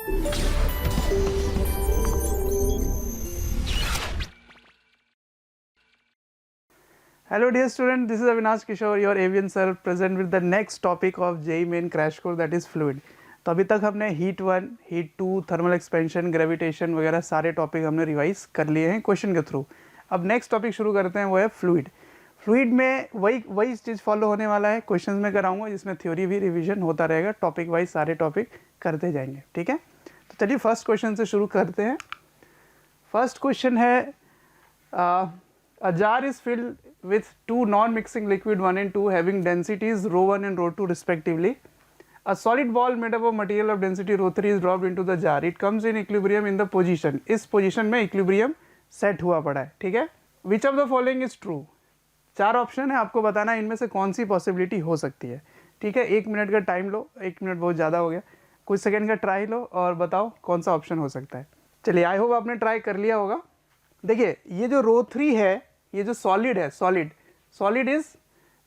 Hello dear student, this is Avinash Kishore, your avian sir, present with the next topic of JEE Main crash course, that is fluid. तो अभी तक हमने heat 1, heat 2, thermal expansion, gravitation वगैरह सारे topic हमने revise कर लिए हैं क्वेश्चन के थ्रू. अब नेक्स्ट टॉपिक शुरू करते हैं, वो है फ्लूइड. फ्लूइड में वही चीज़ फॉलो होने वाला है, क्वेश्चन में कराऊंगा जिसमें थ्योरी भी रिविजन होता रहेगा, टॉपिक वाइज सारे टॉपिक करते जाएंगे. ठीक है, तो चलिए फर्स्ट क्वेश्चन से शुरू करते हैं. फर्स्ट क्वेश्चन है, a jar is filled with two non-mixing liquid 1 and 2 having densities rho 1 and rho 2 respectively. A solid ball made up of material of density rho 3 is dropped into the jar. It comes in equilibrium in the position. इस position में equilibrium set हुआ पड़ा है. ठीक है, which of the following is true. 4 option है, आपको बताना है इनमें से कौन सी पॉसिबिलिटी हो सकती है. ठीक है, 1 मिनट का टाइम लो, 1 मिनट बहुत ज़्यादा हो गया, कुछ सेकेंड का ट्राई लो और बताओ कौन सा ऑप्शन हो सकता है. चलिए, आई होप आपने ट्राई कर लिया होगा. देखिए, ये जो रो 3 है, ये जो सॉलिड है, solid is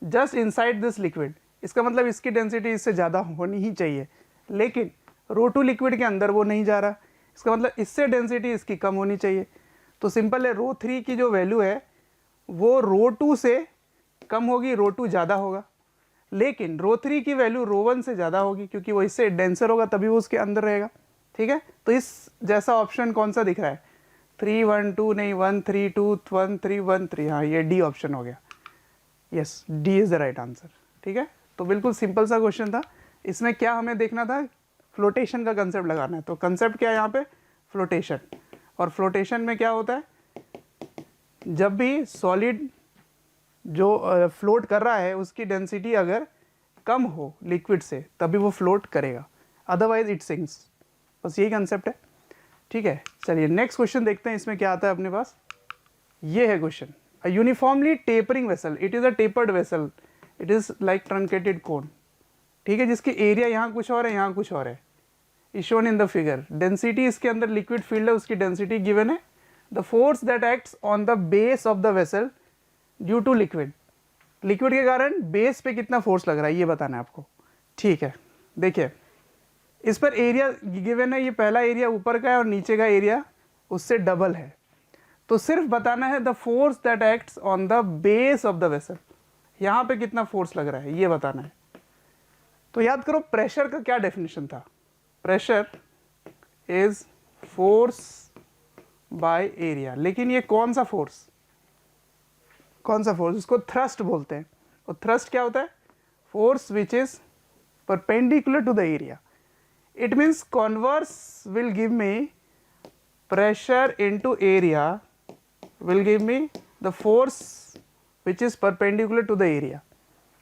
just inside this liquid. इसका मतलब इसकी डेंसिटी इससे ज़्यादा होनी ही चाहिए, लेकिन रो 2 लिक्विड के अंदर वो नहीं जा रहा. इसका मतलब इससे डेंसिटी इसकी कम होनी चाहिए. तो सिंपल है, रो 3 की जो वैल्यू है वो रो 2 से कम होगी, रो 2 ज़्यादा होगा. लेकिन रो 3 की वैल्यू रो 1 से ज़्यादा होगी, क्योंकि वो इससे डेंसर होगा, तभी वो उसके अंदर रहेगा. ठीक है, तो इस जैसा ऑप्शन कौन सा दिख रहा है? 3 1 2 नहीं, 1 3 2 1 3 1 3. हाँ, ये डी ऑप्शन हो गया. Yes, D is the right answer. ठीक है, तो बिल्कुल सिंपल सा क्वेश्चन था. इसमें क्या हमें देखना था? फ्लोटेशन का कंसेप्ट लगाना है. तो कंसेप्ट क्या है यहाँ पे? फ्लोटेशन. और फ्लोटेशन में क्या होता है? जब भी सॉलिड जो फ्लोट कर रहा है उसकी डेंसिटी अगर कम हो लिक्विड से, तभी वो फ्लोट करेगा, अदरवाइज इट सिंक्स. बस यही कंसेप्ट है. ठीक है, चलिए नेक्स्ट क्वेश्चन देखते हैं, इसमें क्या आता है अपने पास. ये है question. A uniformly tapering vessel, it is a tapered vessel, it is like truncated cone. ठीक है, जिसकी एरिया यहाँ कुछ और है, यहाँ कुछ और है, is shown in the figure. Density इसके अंदर लिक्विड फील्ड है, उसकी डेंसिटी गिवन है. The force that acts on the base of the vessel due to liquid. Liquid के कारण बेस पे कितना फोर्स लग रहा है ये बताना है आपको. ठीक है, देखिए इस पर एरिया गिवन है, ये पहला एरिया ऊपर का है और नीचे का एरिया उससे डबल है. तो सिर्फ बताना है the force that acts on the base of the vessel, यहाँ पे कितना फोर्स लग रहा है ये बताना है. तो याद करो, प्रेशर का क्या डेफिनेशन था? Pressure is force by area. लेकिन ये कौन सा फोर्स? कौन सा फोर्स? उसको थ्रस्ट बोलते हैं. और थ्रस्ट क्या होता है? Force which is perpendicular to the area. It means converse will give me pressure into area will give me the force which is perpendicular to the area.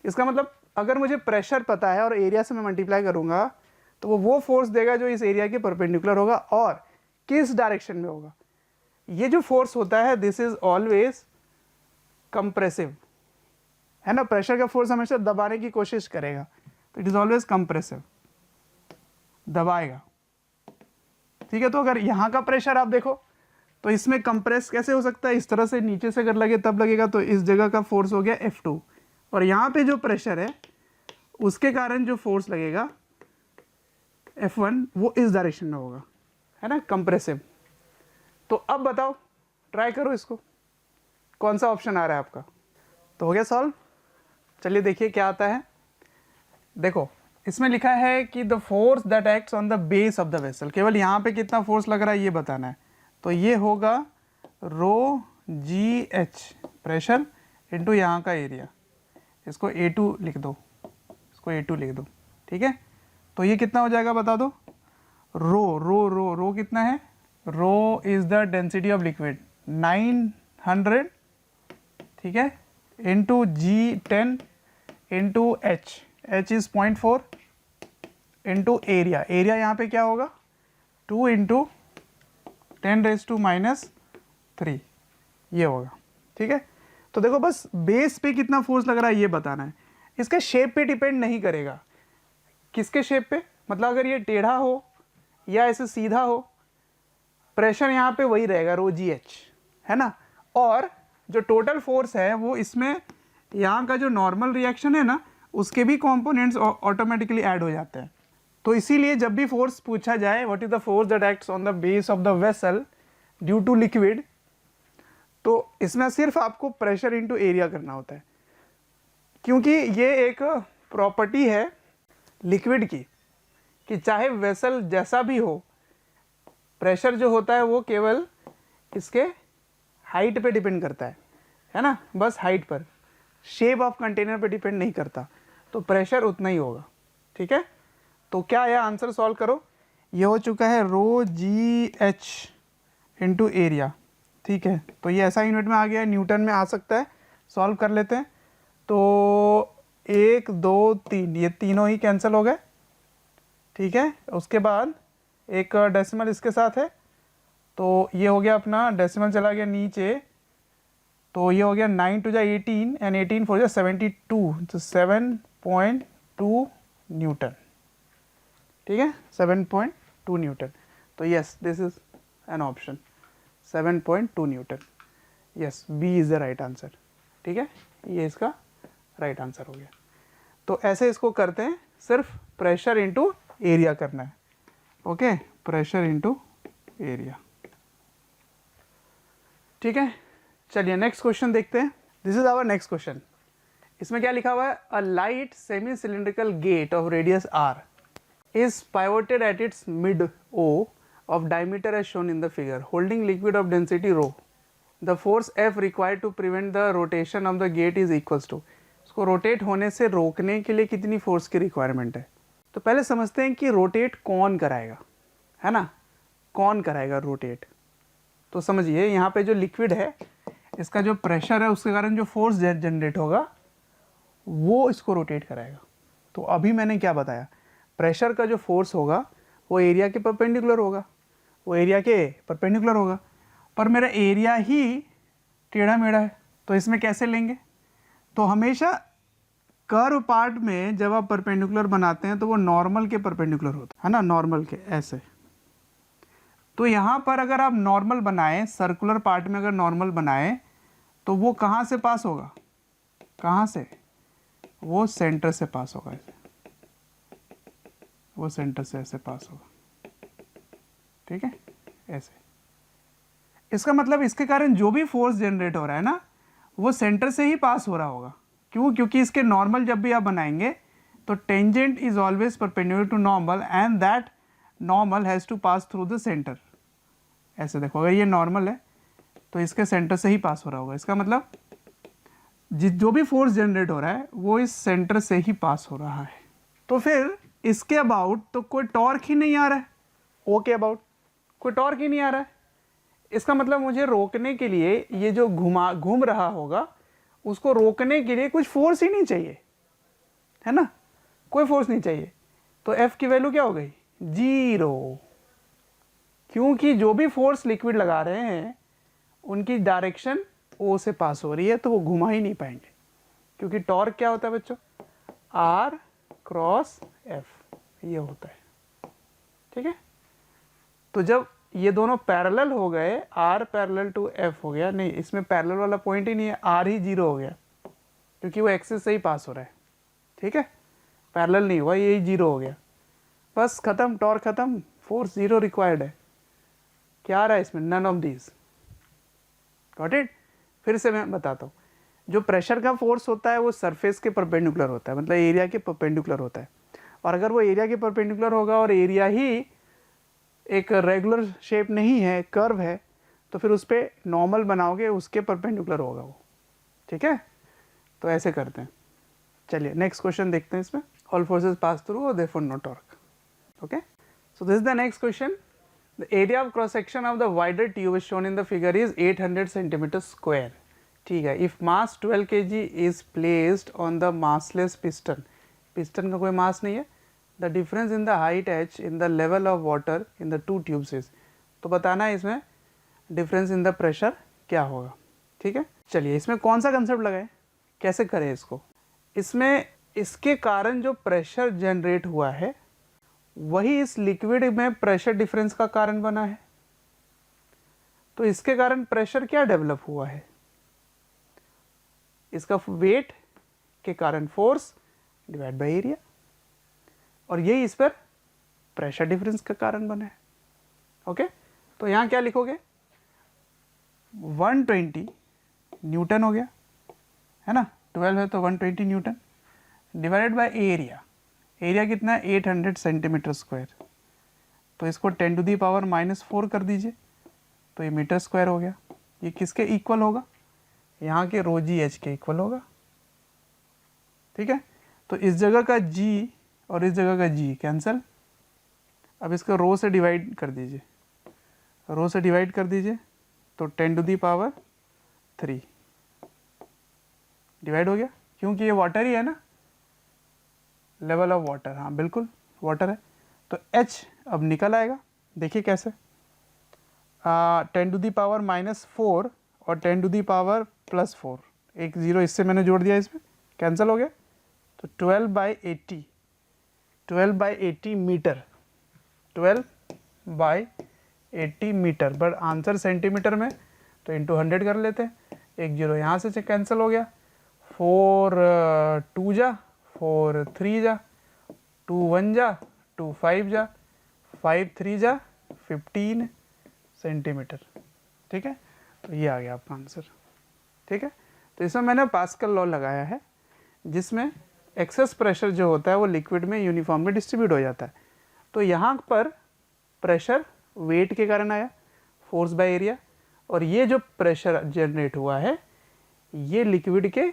इसका मतलब अगर मुझे प्रेशर पता है और एरिया से मैं मल्टीप्लाई करूँगा तो वो फोर्स देगा जो इस एरिया के परपेंडिकुलर होगा और किस डायरेक्शन में होगा. ये जो फोर्स होता है दिस इज ऑलवेज कंप्रेसिव, है ना. प्रेशर का फोर्स हमेशा दबाने की कोशिश करेगा, तो इट इज ऑलवेज कंप्रेसिव, दबाएगा. ठीक है, तो अगर यहाँ का प्रेशर आप देखो तो इसमें कंप्रेस कैसे हो सकता है? इस तरह से नीचे से अगर लगे तब लगेगा, तो इस जगह का फोर्स हो गया F2. और यहाँ पे जो प्रेशर है उसके कारण जो फोर्स लगेगा F1 वो इस डायरेक्शन में होगा, है ना, कंप्रेसिव. तो अब बताओ, ट्राई करो इसको, कौन सा ऑप्शन आ रहा है आपका. तो हो गया सॉल्व. चलिए देखिए क्या आता है. देखो इसमें लिखा है कि the force that acts on the base of the vessel, केवल यहाँ पे कितना फोर्स लग रहा है ये बताना है. तो ये होगा रो जी एच प्रेशर इंटू यहाँ का एरिया. इसको A2 लिख दो, इसको A2 लिख दो. ठीक है, तो ये कितना हो जाएगा बता दो. रो रो रो रो कितना है? Rho is the density of liquid 900. ठीक है, into G10 into H, H is 0.4 into area. Area यहाँ पे क्या होगा? 2 इंटू 10⁻³ ये होगा. ठीक है, तो देखो बस बेस पे कितना फोर्स लग रहा है ये बताना है. इसके शेप पे डिपेंड नहीं करेगा. किसके शेप पे? मतलब अगर ये टेढ़ा हो या ऐसे सीधा हो, प्रेशर यहाँ पे वही रहेगा रो जी एच, है ना. और जो टोटल फोर्स है वो इसमें यहाँ का जो नॉर्मल रिएक्शन है ना उसके भी कंपोनेंट्स ऑटोमेटिकली ऐड हो जाते हैं. तो इसीलिए जब भी फोर्स पूछा जाए what is the force that acts on the base of the vessel due to liquid, तो इसमें सिर्फ आपको प्रेशर इनटू एरिया करना होता है, क्योंकि ये एक प्रॉपर्टी है लिक्विड की कि चाहे वेसल जैसा भी हो, प्रेशर जो होता है वो केवल इसके हाइट पे डिपेंड करता है ना, बस हाइट पर, शेप ऑफ कंटेनर पे डिपेंड नहीं करता, तो प्रेशर उतना ही होगा। ठीक है, तो क्या है आंसर सॉल्व करो, ये हो चुका है रो जी एच इंटू एरिया। ठीक है, तो ये ऐसा यूनिट में आ गया, न्यूटन में आ सकता है, सॉल्व कर लेते हैं। तो 1 2 3 ये तीनों ही कैंसिल हो गए। ठीक है, उसके बाद एक डेसिमल इसके साथ है, तो ये हो गया अपना, डेसिमल चला गया नीचे, तो ये हो गया 9 टू जा 18 एंड 18 4 जा 72, तो 7.2 न्यूटन। ठीक है, 7.2 न्यूटन। तो yes, this is an option 7.2 newton. Yes, B is the right answer. ठीक है, ये इसका राइट आंसर हो गया। तो ऐसे इसको करते हैं, सिर्फ प्रेशर इनटू एरिया करना है। Okay, pressure into area. ठीक है, चलिए नेक्स्ट क्वेश्चन देखते हैं। This is our next question. इसमें क्या लिखा हुआ है, a light semi cylindrical gate of radius R is pivoted at its mid O of diameter as shown in the figure, holding liquid of density rho. The force F required to prevent the rotation of the gate is equals to, इसको rotate होने से रोकने के लिए कितनी force की requirement है। तो पहले समझते हैं कि रोटेट कौन कराएगा, है ना, कौन कराएगा रोटेट। तो समझिए यहाँ पे जो लिक्विड है, इसका जो प्रेशर है उसके कारण जो फोर्स जनरेट होगा वो इसको रोटेट कराएगा। तो अभी मैंने क्या बताया, प्रेशर का जो फोर्स होगा वो एरिया के परपेंडिकुलर होगा, वो एरिया के परपेंडिकुलर होगा, पर मेरा एरिया ही टेढ़ा मेढ़ा है, तो इसमें कैसे लेंगे। तो हमेशा कर्व पार्ट में जब आप परपेंडिकुलर बनाते हैं तो वो नॉर्मल के परपेंडिकुलर होता है ना, नॉर्मल के ऐसे। तो यहाँ पर अगर आप नॉर्मल बनाएं, सर्कुलर पार्ट में अगर नॉर्मल बनाएं तो वो कहाँ से पास होगा, कहाँ से, वो सेंटर से पास होगा, ऐसे वो सेंटर से ऐसे पास होगा। ठीक है, ऐसे। इसका मतलब इसके कारण जो भी फोर्स जनरेट हो रहा है ना, वो सेंटर से ही पास हो रहा होगा। क्यों, क्योंकि इसके नॉर्मल जब भी आप बनाएंगे तो tangent is always perpendicular to normal and that normal has to pass through the centre. ऐसे देखो, अगर ये नॉर्मल है तो इसके सेंटर से ही पास हो रहा होगा। इसका मतलब जो भी फोर्स जनरेट हो रहा है वो इस सेंटर से ही पास हो रहा है। तो फिर इसके अबाउट तो कोई टॉर्क ही नहीं आ रहा है, ओ के अबाउट कोई टॉर्क ही नहीं आ रहा है। इसका मतलब मुझे रोकने के लिए ये जो घूम रहा होगा उसको रोकने के लिए कुछ फोर्स ही नहीं चाहिए, है ना, कोई फोर्स नहीं चाहिए। तो एफ की वैल्यू क्या हो गई, 0, क्योंकि जो भी फोर्स लिक्विड लगा रहे हैं उनकी डायरेक्शन ओ से पास हो रही है, तो वो घुमा ही नहीं पाएंगे। क्योंकि टॉर्क क्या होता है बच्चों, आर क्रॉस एफ, ये होता है। ठीक है, तो जब ये दोनों पैरेलल हो गए, आर पैरेलल टू एफ हो गया, नहीं इसमें पैरेलल वाला पॉइंट ही नहीं है, आर ही 0 हो गया क्योंकि वो एक्सिस से ही पास हो रहा है। ठीक है, पैरेलल नहीं हुआ, यही 0 हो गया, बस खत्म, टॉर्क खत्म, फोर्स 0 रिक्वायर्ड है। क्या आ रहा है इसमें, none of these. Got it. फिर से मैं बताता हूँ, जो प्रेशर का फोर्स होता है वो सरफेस के परपेंडिकुलर होता है, मतलब एरिया के परपेंडिकुलर होता है। और अगर वो एरिया के परपेंडिकुलर होगा और एरिया ही एक रेगुलर शेप नहीं है, कर्व है, तो फिर उस पर नॉर्मल बनाओगे, उसके परपेंडिकुलर होगा वो। ठीक है, तो ऐसे करते हैं। चलिए नेक्स्ट क्वेश्चन देखते हैं। इसमें ऑल फोर्सेस पास थ्रू और therefore no torque. Okay, so this is the next question. The area of cross section of the wider tube is shown in the figure is 800 centimetre square. ठीक है, if mass 12 kg is placed on the massless piston, piston का कोई mass नहीं है, the difference in the height h in the level of water in the two tubes is, तो बताना है इसमें डिफरेंस इन द प्रेशर क्या होगा। ठीक है, चलिए इसमें कौन सा कंसेप्ट लगाए, कैसे करें इसको। इसमें इसके कारण जो प्रेशर जनरेट हुआ है वही इस लिक्विड में प्रेशर डिफरेंस का कारण बना है। तो इसके कारण प्रेशर क्या डेवलप हुआ है, इसका वेट के कारण फोर्स डिवाइड बाय एरिया, और यही इस पर प्रेशर डिफरेंस का कारण बने। ओके, तो यहाँ क्या लिखोगे, 120 न्यूटन हो गया, है ना, 12 है तो 120 Newton divided by area. Area कितना है, 800 सेंटीमीटर स्क्वायर, तो इसको 10 टू दी पावर -4 कर दीजिए, तो ये मीटर स्क्वायर हो गया। ये किसके इक्वल होगा, यहाँ के रो जी एच के इक्वल होगा। ठीक है, तो इस जगह का g और इस जगह का g कैंसिल। अब इसको रो से डिवाइड कर दीजिए, रो से डिवाइड कर दीजिए, तो 10 टू दी पावर 3 डिवाइड हो गया, क्योंकि ये वाटर ही है ना, लेवल ऑफ वाटर, हाँ बिल्कुल वाटर है। तो h अब निकल आएगा, देखिए कैसे, 10 टू दी पावर -4 और 10 टू दी पावर +4, एक ज़ीरो इससे मैंने जोड़ दिया, इसमें कैंसिल हो गया, तो 12/80, 12/80 metre, 12/80 metre, but answer centimetre में, तो इंटू 100 कर लेते हैं, एक जीरो यहाँ से कैंसिल हो गया, 4 2 जा, 4 3 जा, 2 1 जा, 2 5 जा, 5 3 जा, 15 सेंटीमीटर। ठीक है, तो ये आ गया आपका आंसर। ठीक है, तो इसमें मैंने पास्कल लॉ लगाया है, जिसमें एक्सेस प्रेशर जो होता है वो लिक्विड में यूनिफॉर्मली डिस्ट्रीब्यूट हो जाता है। तो यहाँ पर प्रेशर वेट के कारण आया, फोर्स बाय एरिया, और ये जो प्रेशर जनरेट हुआ है ये लिक्विड के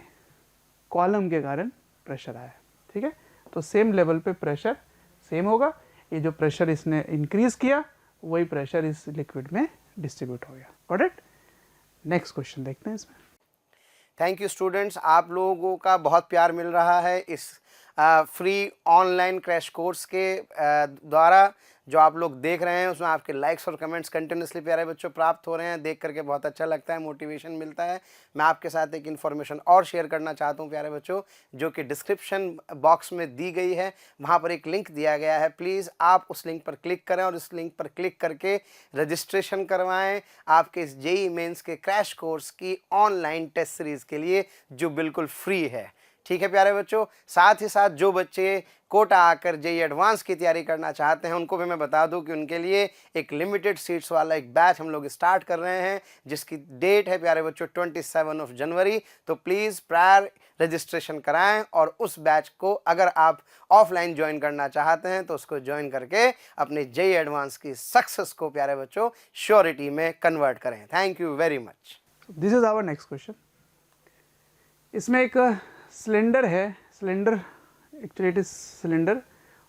कॉलम के कारण प्रेशर आया। ठीक है, तो सेम लेवल पे प्रेशर सेम होगा, ये जो प्रेशर इसने इंक्रीज किया वही प्रेशर इस लिक्विड में डिस्ट्रीब्यूट हो गया। Got it? नेक्स्ट क्वेश्चन देखते हैं इसमें। थैंक यू स्टूडेंट्स, आप लोगों का बहुत प्यार मिल रहा है इस फ्री ऑनलाइन क्रैश कोर्स के द्वारा। जो आप लोग देख रहे हैं उसमें आपके लाइक्स और कमेंट्स कंटिन्यूसली प्यारे बच्चों प्राप्त हो रहे हैं, देख करके बहुत अच्छा लगता है, मोटिवेशन मिलता है। मैं आपके साथ एक इन्फॉर्मेशन और शेयर करना चाहता हूं प्यारे बच्चों, जो कि डिस्क्रिप्शन बॉक्स में दी गई है, वहां पर एक लिंक दिया गया है। प्लीज़ आप उस लिंक पर क्लिक करें और इस लिंक पर क्लिक करके रजिस्ट्रेशन करवाएं आपके इस जेईई मेंस के क्रैश कोर्स की ऑनलाइन टेस्ट सीरीज़ के लिए, जो बिल्कुल फ्री है। ठीक है प्यारे बच्चों, साथ ही साथ जो बच्चे कोटा आकर जेईई एडवांस की तैयारी करना चाहते हैं उनको भी मैं बता दूं कि उनके लिए एक लिमिटेड सीट्स वाला एक बैच हम लोग स्टार्ट कर रहे हैं, जिसकी डेट है प्यारे बच्चों 27 जनवरी। तो प्लीज़ प्रायर रजिस्ट्रेशन कराएं, और उस बैच को अगर आप ऑफलाइन ज्वाइन करना चाहते हैं तो उसको ज्वाइन करके अपने जेईई एडवांस की सक्सेस को प्यारे बच्चों श्योरिटी में कन्वर्ट करें। Thank you very much. This is our next question. इसमें एक सिलेंडर है, cylinder actually it is cylinder,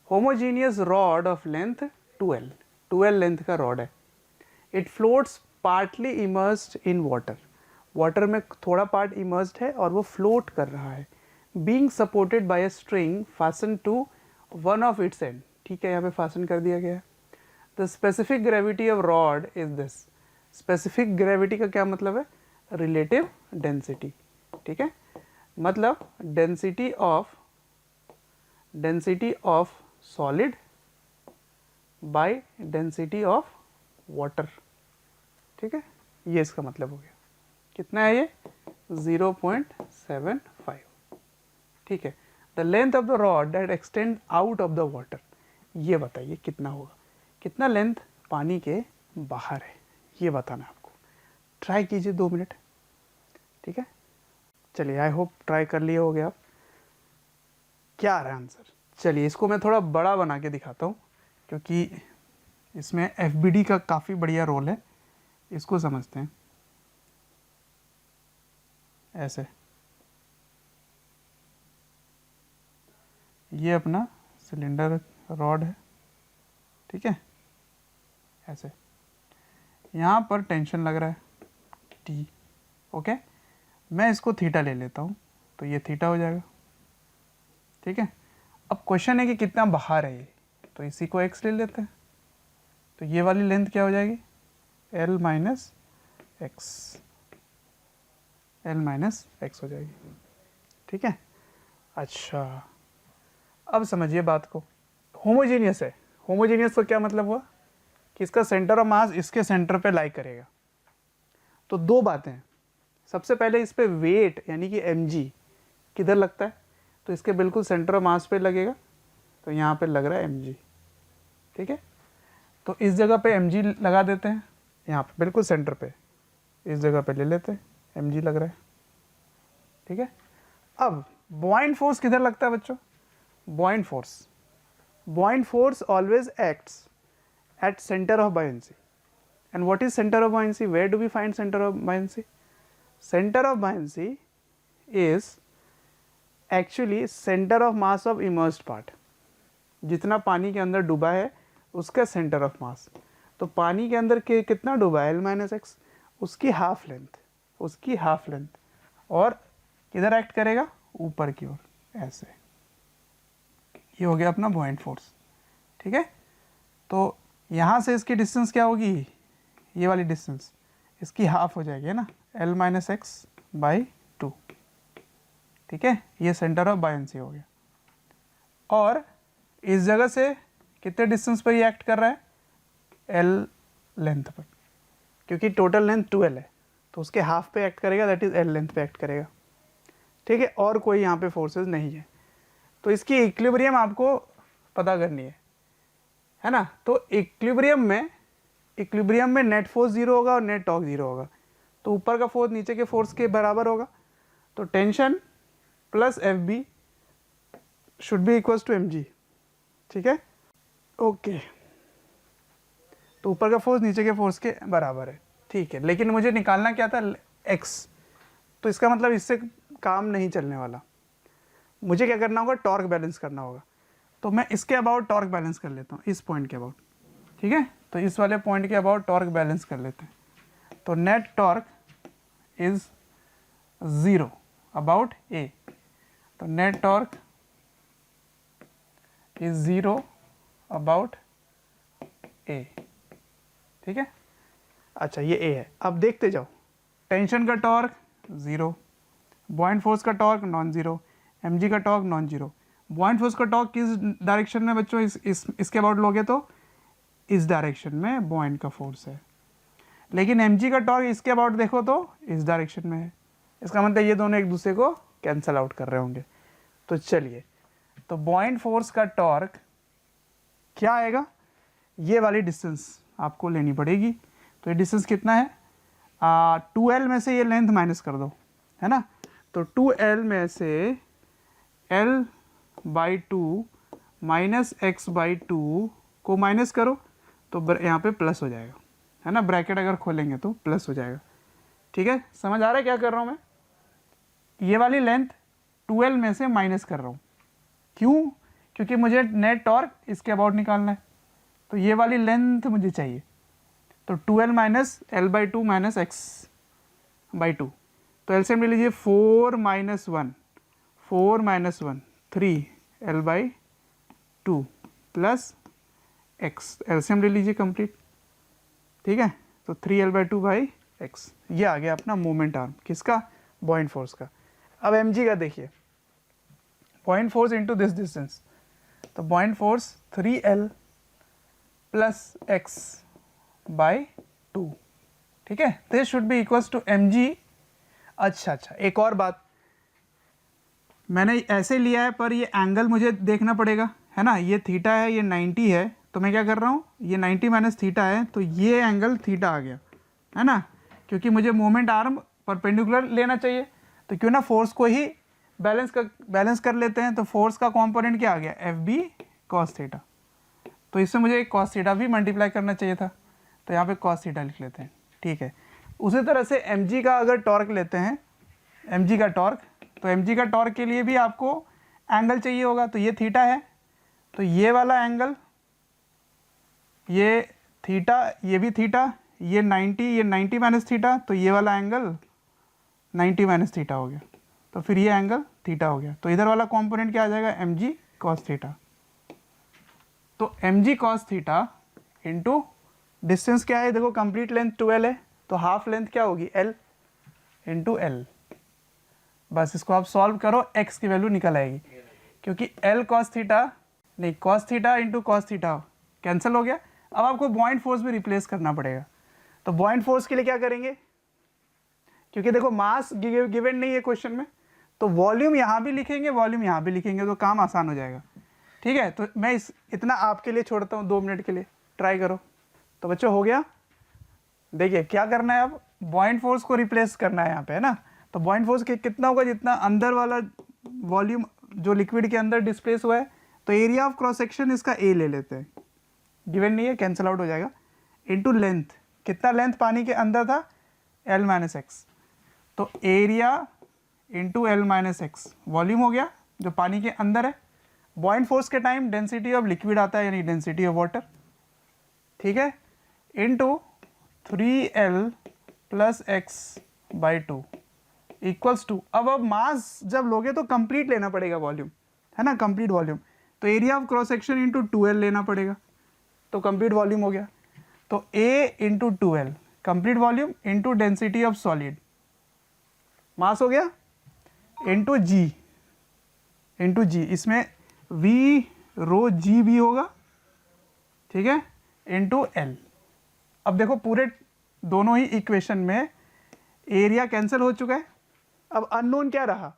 homogeneous rod of length 12 length का रॉड है। It floats partly immersed in water, water में थोड़ा पार्ट इमर्स्ड है और वो फ्लोट कर रहा है, being supported by a string fasten to one of its end. ठीक है, यहाँ पे फास्टन कर दिया गया है। The specific gravity of rod is this. Specific gravity का क्या मतलब है, रिलेटिव डेंसिटी। ठीक है, मतलब density of solid by density of water. ठीक है, ये इसका मतलब हो गया। कितना है ये, 0.75। ठीक है, the length of the rod that extend out of the water, ये बताइए कितना होगा, कितना लेंथ पानी के बाहर है, ये बताना है आपको। ट्राई कीजिए 2 मिनट। ठीक है, चलिए, आई होप ट्राई कर लिए होगे आप। क्या आ रहा है आंसर? चलिए, इसको मैं थोड़ा बड़ा बना के दिखाता हूँ, क्योंकि इसमें एफबीडी का काफ़ी बढ़िया रोल है। इसको समझते हैं ऐसे, ये अपना सिलेंडर रॉड है। ठीक है, ऐसे यहाँ पर टेंशन लग रहा है टी। ओके, मैं इसको थीटा ले लेता हूँ, तो ये थीटा हो जाएगा। ठीक है, अब क्वेश्चन है कि कितना बाहर है ये, तो इसी को x ले लेते हैं, तो ये वाली लेंथ क्या हो जाएगी, L माइनस एक्स हो जाएगी। ठीक है, अच्छा अब समझिए बात को। होमोजीनियस है, होमोजीनियस का क्या मतलब हुआ कि इसका सेंटर ऑफ मास इसके सेंटर पे लाई करेगा। तो दो बातें हैं, सबसे पहले इस पे वेट यानी कि mg किधर लगता है, तो इसके बिल्कुल सेंटर ऑफ मास पे लगेगा, तो यहाँ पे लग रहा है mg। ठीक है। तो इस जगह पे mg लगा देते हैं, यहाँ पे बिल्कुल सेंटर पे इस जगह पे ले लेते हैं, mg लग रहा है, ठीक है। अब बॉइंड फोर्स किधर लगता है बच्चों? Buoyant force always acts at center of buoyancy. And what is center of buoyancy? Where do we find center of buoyancy? Center of buoyancy is actually center of mass of immersed part. जितना पानी के अंदर डूबा है उसका centre of mass. तो पानी के अंदर के कितना डूबा है, L-x, उसकी हाफ लेंथ, और किधर एक्ट करेगा? ऊपर की ओर, ऐसे। ये हो गया अपना बॉइंड फोर्स, ठीक है। तो यहाँ से इसकी डिस्टेंस क्या होगी? ये वाली डिस्टेंस इसकी हाफ हो जाएगी, है ना, L-x/2, ठीक है। ये सेंटर ऑफ बायंसी हो गया। और इस जगह से कितने डिस्टेंस पर ये एक्ट कर रहा है? L लेंथ पर, क्योंकि टोटल लेंथ 2L है तो उसके हाफ पे एक्ट करेगा, दैट इज़ L लेंथ पे एक्ट करेगा, ठीक है। और कोई यहाँ पे फोर्सेस नहीं है। तो इसकी इक्विलिब्रियम आपको पता करनी है ना। तो इक्विलिब्रियम में नेट फोर्स 0 होगा और नेट टॉर्क 0 होगा। तो ऊपर का फोर्स नीचे के फोर्स के बराबर होगा। तो tension plus FB should be equals to mg, ठीक है, ओके। तो ऊपर का फोर्स नीचे के फोर्स के बराबर है, ठीक है। लेकिन मुझे निकालना क्या था? x। तो इसका मतलब इससे काम नहीं चलने वाला, मुझे क्या करना होगा? टॉर्क बैलेंस करना होगा। तो मैं इसके अबाउट टॉर्क बैलेंस कर लेता हूँ, इस पॉइंट के अबाउट, ठीक है। तो इस वाले पॉइंट के अबाउट टॉर्क बैलेंस कर लेते हैं। तो net torque is 0 about A। तो net torque is 0 about A, ठीक है। अच्छा, ये A है। अब देखते जाओ, टेंशन का टॉर्क 0, बॉइंड फोर्स का टॉर्क नॉन जीरो, mg का टॉर्क नॉन जीरो। बॉइंड फोर्स का टॉर्क किस डायरेक्शन में बच्चों? इसके अबाउट लोगे तो इस डायरेक्शन में बॉइंड का फोर्स है। लेकिन mg का टॉर्क इसके अबाउट देखो तो इस डायरेक्शन में है। इसका मतलब ये दोनों एक दूसरे को कैंसल आउट कर रहे होंगे। तो चलिए, तो बॉइंड फोर्स का टॉर्क क्या आएगा? ये वाली डिस्टेंस आपको लेनी पड़ेगी। तो ये डिस्टेंस कितना है? 2L में से ये लेंथ माइनस कर दो, है ना। तो 2L में से L/2 माइनस x/2 को माइनस करो तो यहाँ पे प्लस हो जाएगा, है ना। ब्रैकेट अगर खोलेंगे तो प्लस हो जाएगा, ठीक है। समझ आ रहा है क्या कर रहा हूँ मैं? ये वाली लेंथ 2L में से माइनस कर रहा हूँ, क्यों? क्योंकि मुझे नेट टॉर्क इसके अबाउट निकालना है। तो ये वाली लेंथ मुझे चाहिए। तो 2L minus L/2 minus x/2। तो एलसीएम ले लीजिए, 4 - 1 3L/2 प्लस x। एलसीएम ले लीजिए कंप्लीट, ठीक है। तो 3L/2/x। ये आ गया अपना मोमेंट आर्म, किसका? बॉइंड फोर्स का। अब mg का देखिए, buoyant force into this distance. तो buoyant force 3L plus x/2, ठीक है। This should be equals to mg। अच्छा, एक और बात, मैंने ऐसे लिया है पर ये एंगल मुझे देखना पड़ेगा, है ना। ये थीटा है, ये 90 है। तो मैं क्या कर रहा हूँ? ये 90 माइनस थीटा है, तो ये एंगल थीटा आ गया, है ना। क्योंकि मुझे मोमेंट आर्म परपेंडिकुलर लेना चाहिए। तो क्यों ना फोर्स को ही बैलेंस कर लेते हैं। तो फोर्स का कंपोनेंट क्या आ गया? FB cos theta. तो इससे मुझे एक cos थीटा भी मल्टीप्लाई करना चाहिए था। तो यहाँ पे cos थीटा लिख लेते हैं, ठीक है। उसी तरह से mg का अगर टॉर्क लेते हैं, mg का टॉर्क, तो mg का टॉर्क के लिए भी आपको एंगल चाहिए होगा। तो ये थीटा है, तो ये वाला एंगल, ये थीटा, ये भी थीटा, ये 90 माइनस थीटा, तो ये वाला एंगल 90 माइनस थीटा हो गया। तो फिर ये एंगल थीटा हो गया। तो इधर वाला कंपोनेंट क्या आ जाएगा? mg cos theta. तो mg cos theta into distance क्या है? देखो कंप्लीट लेंथ 2L है, तो हाफ लेंथ क्या होगी? L into L। बस इसको आप सॉल्व करो, x की वैल्यू निकल आएगी, क्योंकि L cos थीटा नहीं, cos theta into cos theta cancel हो गया। अब आपको बॉइंड फोर्स भी रिप्लेस करना पड़ेगा। तो बॉइंड फोर्स के लिए क्या करेंगे? क्योंकि देखो मास गिवन नहीं है क्वेश्चन में, तो वॉल्यूम यहाँ भी लिखेंगे, वॉल्यूम यहाँ भी लिखेंगे, तो काम आसान हो जाएगा, ठीक है, तो मैं इतना आपके लिए छोड़ता हूँ 2 मिनट के लिए, ट्राई करो। तो बच्चों हो गया। देखिए क्या करना है, अब बॉइंट फोर्स को रिप्लेस करना है यहाँ पे, है ना। तो बॉइंट फोर्स कितना होगा, जितना अंदर वाला वॉल्यूम जो लिक्विड के अंदर डिस्प्लेस हुआ है। तो एरिया ऑफ क्रॉस सेक्शन इसका ए ले लेते हैं, गिवन नहीं है, कैंसिल आउट हो जाएगा, इनटू लेंथ, कितना लेंथ पानी के अंदर था, L माइनस एक्स। तो area into L minus x volume हो गया जो पानी के अंदर है। बॉइंट फोर्स के टाइम डेंसिटी ऑफ लिक्विड आता है, यानी डेंसिटी ऑफ वाटर, ठीक है, into 3L plus x by 2 equals to, अब मास जब लोगे तो कंप्लीट लेना पड़ेगा वॉल्यूम, है ना, कंप्लीट वॉल्यूम। तो area of cross section into 2L लेना पड़ेगा, तो कंप्लीट वॉल्यूम हो गया। तो A into 2L complete volume into density of solid, mass हो गया, इंटू जी, इसमें V रो जी भी होगा, ठीक है, इंटू L। अब देखो पूरे दोनों ही इक्वेशन में एरिया कैंसिल हो चुका है। अब अननोन क्या रहा,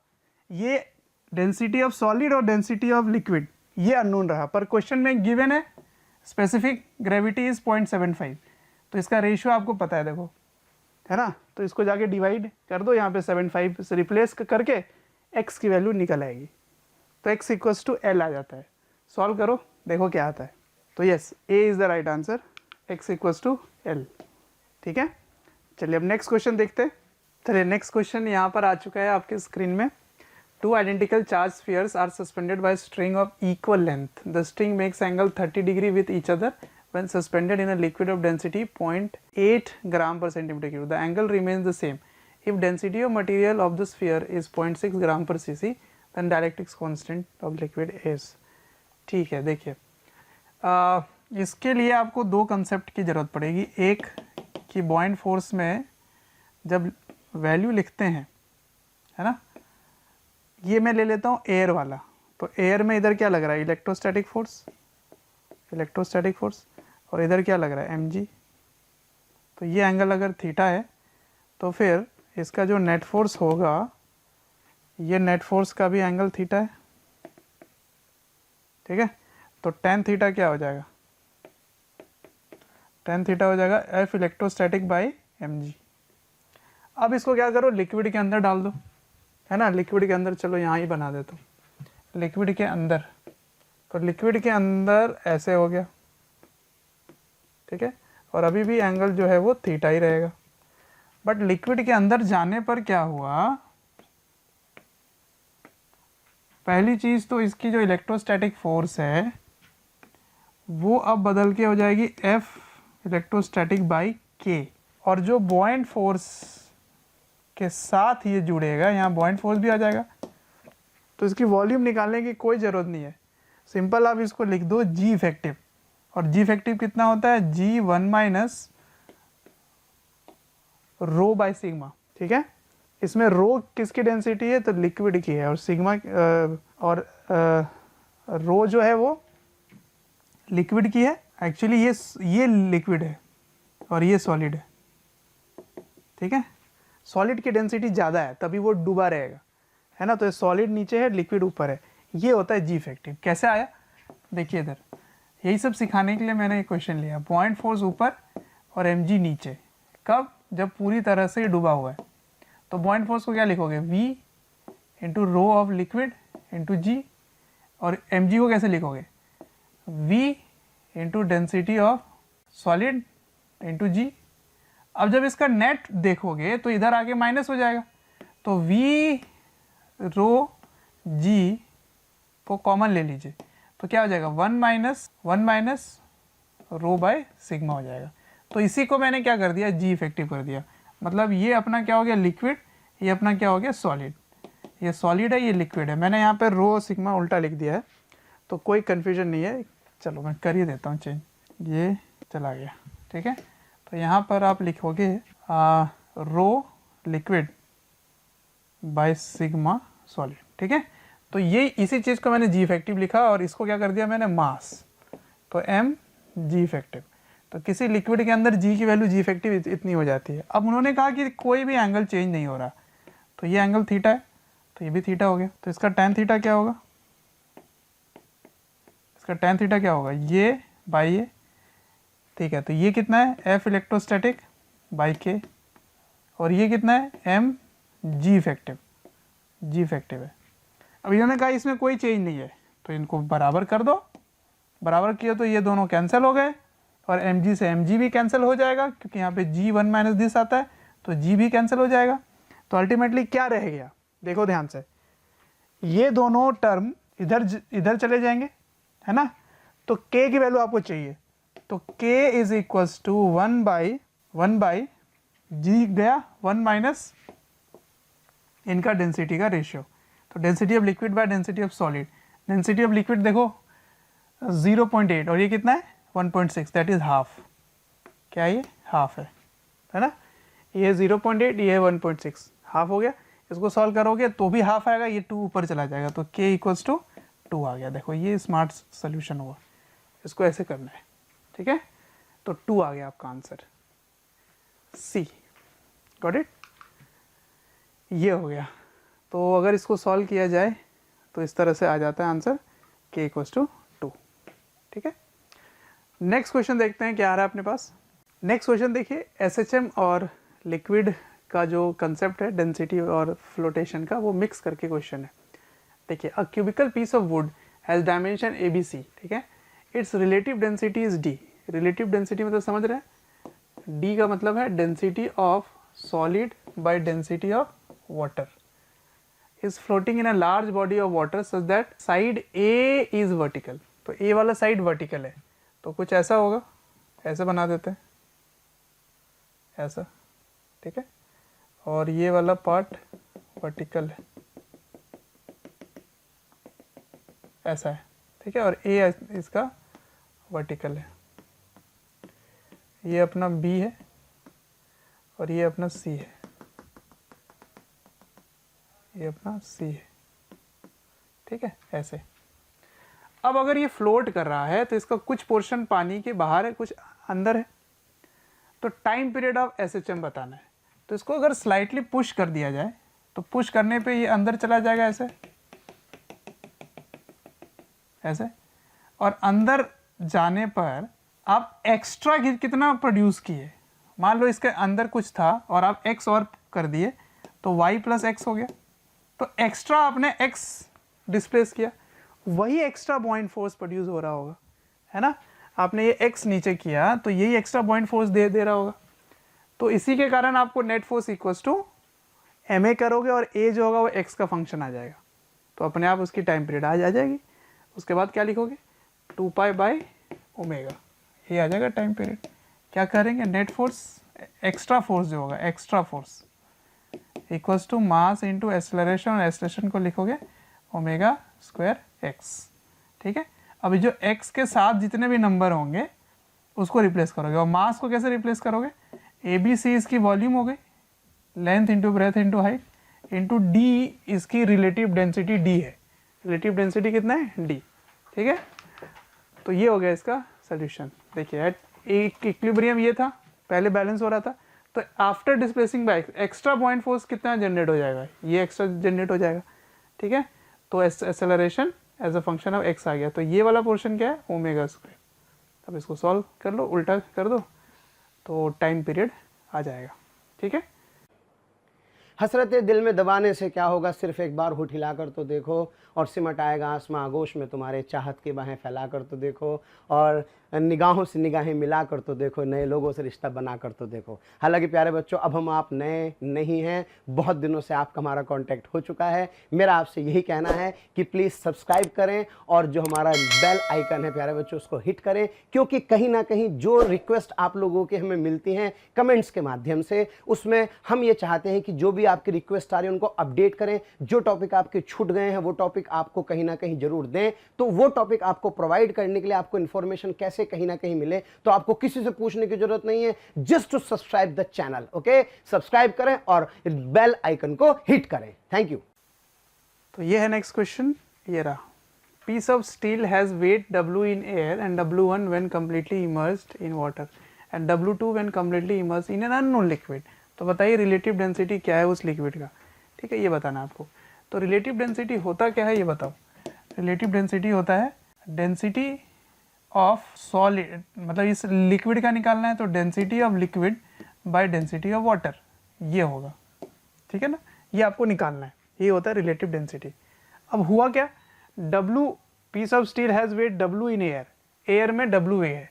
ये डेंसिटी ऑफ सॉलिड और डेंसिटी ऑफ लिक्विड, ये अननोन रहा। पर क्वेश्चन में गिवन है स्पेसिफिक ग्रेविटी इज 0.75, तो इसका रेशियो आपको पता है, देखो, है ना। तो इसको जाके डिवाइड कर दो, यहाँ पे 75 से रिप्लेस करके x की वैल्यू निकल आएगी, तो x इक्वल्स टू L आ जाता है। सॉल्व करो, देखो क्या आता है। तो yes, A is the right answer, x equals to L, ठीक है। चलिए अब नेक्स्ट क्वेश्चन देखते हैं। चलिए नेक्स्ट क्वेश्चन यहाँ पर आ चुका है आपके स्क्रीन में। 2 identical charged spheres are suspended by a string of equal length. The string makes angle 30 degree with each other when suspended in a liquid of density 0.8 gram per centimeter cube. The angle remains the same. If density of material of the sphere is 0.6 gram per cc, then dielectrics constant of liquid is. ठीक है, देखिए इसके लिए आपको 2 concept की ज़रूरत पड़ेगी। एक कि बॉइंट फोर्स में जब वैल्यू लिखते हैं, है ना, ये मैं ले लेता हूँ एयर वाला। तो एयर में इधर क्या लग रहा है, इलेक्ट्रोस्टैटिक फोर्स, और इधर क्या लग रहा है, mg। तो ये एंगल अगर थीटा है तो फिर इसका जो नेट फोर्स होगा, ये नेट फोर्स का भी एंगल थीटा है, ठीक है। तो tan थीटा क्या हो जाएगा, tan थीटा हो जाएगा F इलेक्ट्रोस्टैटिक बाई mg। अब इसको क्या करो, लिक्विड के अंदर डाल दो, है ना, लिक्विड के अंदर, चलो यहाँ ही बना देता हूँ, लिक्विड के अंदर। तो लिक्विड के अंदर ऐसे हो गया, ठीक है, और अभी भी एंगल जो है वो थीटा ही रहेगा। बट लिक्विड के अंदर जाने पर क्या हुआ, पहली चीज़ तो इसकी जो इलेक्ट्रोस्टैटिक फोर्स है वो अब बदल के हो जाएगी F इलेक्ट्रोस्टैटिक बाई K, और जो बॉइंट फोर्स के साथ ये जुड़ेगा, यहाँ बॉइंट फोर्स भी आ जाएगा। तो इसकी वॉल्यूम निकालने की कोई ज़रूरत नहीं है, सिंपल आप इसको लिख दो G इफेक्टिव। और G इफेक्टिव कितना होता है, G1 minus rho by sigma, ठीक है। इसमें रो किसकी डेंसिटी है, तो लिक्विड की है, और सिग्मा और रो जो है वो लिक्विड की है। एक्चुअली ये लिक्विड है और ये सॉलिड है, ठीक है। सॉलिड की डेंसिटी ज़्यादा है तभी वो डूबा रहेगा, है ना। तो ये सॉलिड नीचे है, लिक्विड ऊपर है, ये होता है जी इफेक्टिव। कैसे आया, देखिए इधर, यही सब सिखाने के लिए मैंने एक क्वेश्चन लिया। पॉइंट फोर्स ऊपर और mg नीचे, कब, जब पूरी तरह से डूबा हुआ है। तो पॉइंट फोर्स को क्या लिखोगे, v into rho of liquid into g, और mg को कैसे लिखोगे, v into density of solid into g. अब जब इसका नेट देखोगे तो इधर आके माइनस हो जाएगा, तो v रो जी को कॉमन ले लीजिए, तो क्या हो जाएगा, 1 माइनस रो बाय सिग्मा हो जाएगा। तो इसी को मैंने क्या कर दिया, जी इफेक्टिव कर दिया। मतलब ये अपना क्या हो गया, लिक्विड, ये अपना क्या हो गया, सॉलिड। ये सॉलिड है, ये लिक्विड है। मैंने यहाँ पर रो सिग्मा उल्टा लिख दिया है, तो कोई कन्फ्यूजन नहीं है। चलो मैं कर ही देता हूँ चेंज, ये चला गया, ठीक है। तो यहाँ पर आप लिखोगे रो लिक्विड बाय सिग्मा सॉलिड, ठीक है। तो ये इसी चीज़ को मैंने जी इफेक्टिव लिखा और इसको क्या कर दिया मैंने, मास, तो m जी इफेक्टिव। तो किसी लिक्विड के अंदर जी की वैल्यू जी इफेक्टिव इतनी हो जाती है। अब उन्होंने कहा कि कोई भी एंगल चेंज नहीं हो रहा, तो ये एंगल थीटा है, तो ये भी थीटा हो गया। तो इसका tan थीटा क्या होगा, इसका tan थीटा क्या होगा, ये बाई ये, ठीक है। तो ये कितना है, F इलेक्ट्रोस्टैटिक बाई के, और ये कितना है, M G effective, G effective है। अब इन्होंने कहा इसमें कोई चेंज नहीं है, तो इनको बराबर कर दो। बराबर किया तो ये दोनों कैंसिल हो गए, और mg से mg भी कैंसिल हो जाएगा, क्योंकि यहाँ पे g1 माइनस दिस आता है, तो g भी कैंसिल हो जाएगा। तो अल्टीमेटली क्या रह गया, देखो ध्यान से, ये दोनों टर्म इधर चले जाएंगे, है ना। तो k की वैल्यू आपको चाहिए, तो k is equals to 1 by g गया 1 माइनस इनका डेंसिटी का रेशियो। तो density of liquid by density of solid, density of liquid देखो 0.8 और ये कितना है 1.6, दैट इज हाफ। क्या ये हाफ है ना, ये 0.8, ये 1.6, हाफ हो गया। इसको सॉल्व करोगे तो भी हाफ आएगा, ये 2 ऊपर चला जाएगा, तो k इक्वल्स टू 2 आ गया। देखो ये स्मार्ट सोल्यूशन हुआ, इसको ऐसे करना है, ठीक है। तो 2 आ गया आपका आंसर, सी, गॉट इट। ये हो गया। तो अगर इसको सॉल्व किया जाए तो इस तरह से आ जाता है आंसर k इक्वल्स टू 2, ठीक है। नेक्स्ट क्वेश्चन देखते हैं क्या आ रहा है अपने पास। नेक्स्ट क्वेश्चन देखिए, SHM और लिक्विड का जो कंसेप्ट है डेंसिटी और फ्लोटेशन का, वो मिक्स करके क्वेश्चन है। देखिए, a cubical piece of wood has dimension ABC, ठीक है। Its relative density is D। Relative density मतलब समझ रहे हैं, D का मतलब है density of solid by density of water, is floating in a large body of water such that side A is vertical. तो A वाला साइड वर्टिकल है, तो कुछ ऐसा होगा, ऐसे बना देते हैं, ऐसा, ठीक है। और ये वाला पार्ट वर्टिकल है, ऐसा है, ठीक है। और A इसका वर्टिकल है, ये अपना B है और ये अपना C है, ये अपना C है, ठीक है, ऐसे। अब अगर ये फ्लोट कर रहा है तो इसका कुछ पोर्शन पानी के बाहर है, कुछ अंदर है, तो टाइम पीरियड ऑफ SHM बताना है। तो इसको अगर स्लाइटली पुश कर दिया जाए तो पुश करने पे ये अंदर चला जाएगा, ऐसे ऐसे, और अंदर जाने पर आप एक्स्ट्रा कितना प्रोड्यूस किए, मान लो इसके अंदर कुछ था और आप x और कर दिए तो y प्लस एक्स हो गया, तो एक्स्ट्रा आपने x डिस्प्लेस किया, वही एक्स्ट्रा बॉइंट फोर्स प्रोड्यूस हो रहा होगा, है ना। आपने ये x नीचे किया तो यही एक्स्ट्रा बॉइंट फोर्स दे रहा होगा। तो इसी के कारण आपको net force equals to ma करोगे और a जो होगा वो x का फंक्शन आ जाएगा, तो अपने आप उसकी टाइम पीरियड आ जाएगी। उसके बाद क्या लिखोगे, 2 पाई बाई ओमेगा, ये आ जाएगा टाइम पीरियड। क्या करेंगे, नेट फोर्स, एक्स्ट्रा फोर्स जो होगा, extra force equals to mass into acceleration, और एक्सेलरेशन को लिखोगे ओमेगा स्क्वायर एक्स, ठीक है। अभी जो x के साथ जितने भी नंबर होंगे उसको रिप्लेस करोगे, और मास को कैसे रिप्लेस करोगे, ABC इसकी वॉल्यूम हो गई, length into breadth into height into D इसकी रिलेटिव डेंसिटी D है, रिलेटिव डेंसिटी कितना है D, ठीक है। तो ये हो गया इसका सोल्यूशन। देखिए एक इक्विलिब्रियम ये था, पहले बैलेंस हो रहा था, तो after displacing by extra point force कितना जनरेट हो जाएगा, ये एक्स्ट्रा जनरेट हो जाएगा, ठीक है। तो acceleration as a function of x आ गया, तो ये वाला पोर्शन क्या है, ओमेगा स्क्वायर। अब इसको सॉल्व कर लो, उल्टा कर दो, तो टाइम पीरियड आ जाएगा, ठीक है। हसरतें दिल में दबाने से क्या होगा, सिर्फ एक बार होठ हिलाकर तो देखो, और सिमट आएगा आसमां आगोश में तुम्हारे, चाहत की बाहें फैलाकर तो देखो, और निगाहों से निगाहें मिलाकर तो देखो, नए लोगों से रिश्ता बनाकर तो देखो। हालांकि प्यारे बच्चों, अब हम आप नए नहीं हैं, बहुत दिनों से आपका हमारा कांटेक्ट हो चुका है। मेरा आपसे यही कहना है कि प्लीज़ सब्सक्राइब करें, और जो हमारा बेल आइकन है प्यारे बच्चों उसको हिट करें, क्योंकि कहीं ना कहीं जो रिक्वेस्ट आप लोगों के हमें मिलती हैं कमेंट्स के माध्यम से, उसमें हम ये चाहते हैं कि जो भी आपकी रिक्वेस्ट आ रही है उनको अपडेट करें। जो टॉपिक आपके छूट गए हैं वो टॉपिक आपको कहीं ना कहीं जरूर दें, तो वो टॉपिक आपको प्रोवाइड करने के लिए आपको इन्फॉर्मेशन कैसे कहीं ना कहीं मिले, तो आपको किसी से पूछने की जरूरत नहीं है, just to subscribe the channel. Okay, subscribe करें और बेल आइकन को हिट करें। Thank you. तो ये है नेक्स्ट क्वेश्चन, ये रहा। Piece of steel has weight W in air and W1 when completely immersed in water and W2 when completely immersed in an unknown liquid. तो बताइए relative density क्या है उस लिक्विड का, ठीक है, ये बताना आपको। तो रिलेटिव डेंसिटी होता क्या है ये बताओ। रिलेटिव डेंसिटी होता है डेंसिटी ऑफ सॉलिड, मतलब इस लिक्विड का निकालना है तो density of liquid by density of water, ये होगा, ठीक है ना, ये आपको निकालना है, ये होता है रिलेटिव डेंसिटी। अब हुआ क्या, W piece of steel has weight W in air, air में W है,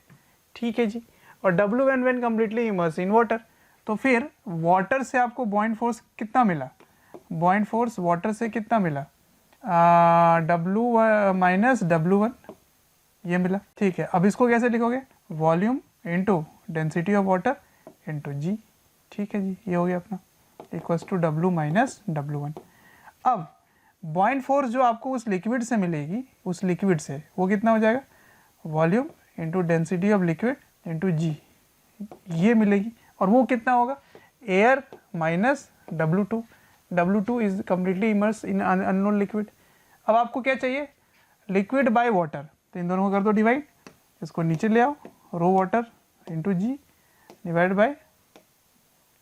ठीक है जी, और W when completely immersed in water, तो फिर वाटर से आपको बॉइंट फोर्स कितना मिला, बॉइंट फोर्स वाटर से कितना मिला, W माइनस W1, ये मिला, ठीक है। अब इसको कैसे लिखोगे, volume into density of water into g, ठीक है जी, ये हो गया अपना, equals to W minus W1। अब बॉइंट फोर्स जो आपको उस लिक्विड से मिलेगी, उस लिक्विड से, वो कितना हो जाएगा, volume into density of liquid into g, ये मिलेगी, और वो कितना होगा, air minus W2, W2 is completely immerse in unknown liquid. अब आपको क्या चाहिए, लिक्विड बाय वाटर, तो इन दोनों को कर दो डिवाइड, इसको नीचे ले आओ, rho water into g divide by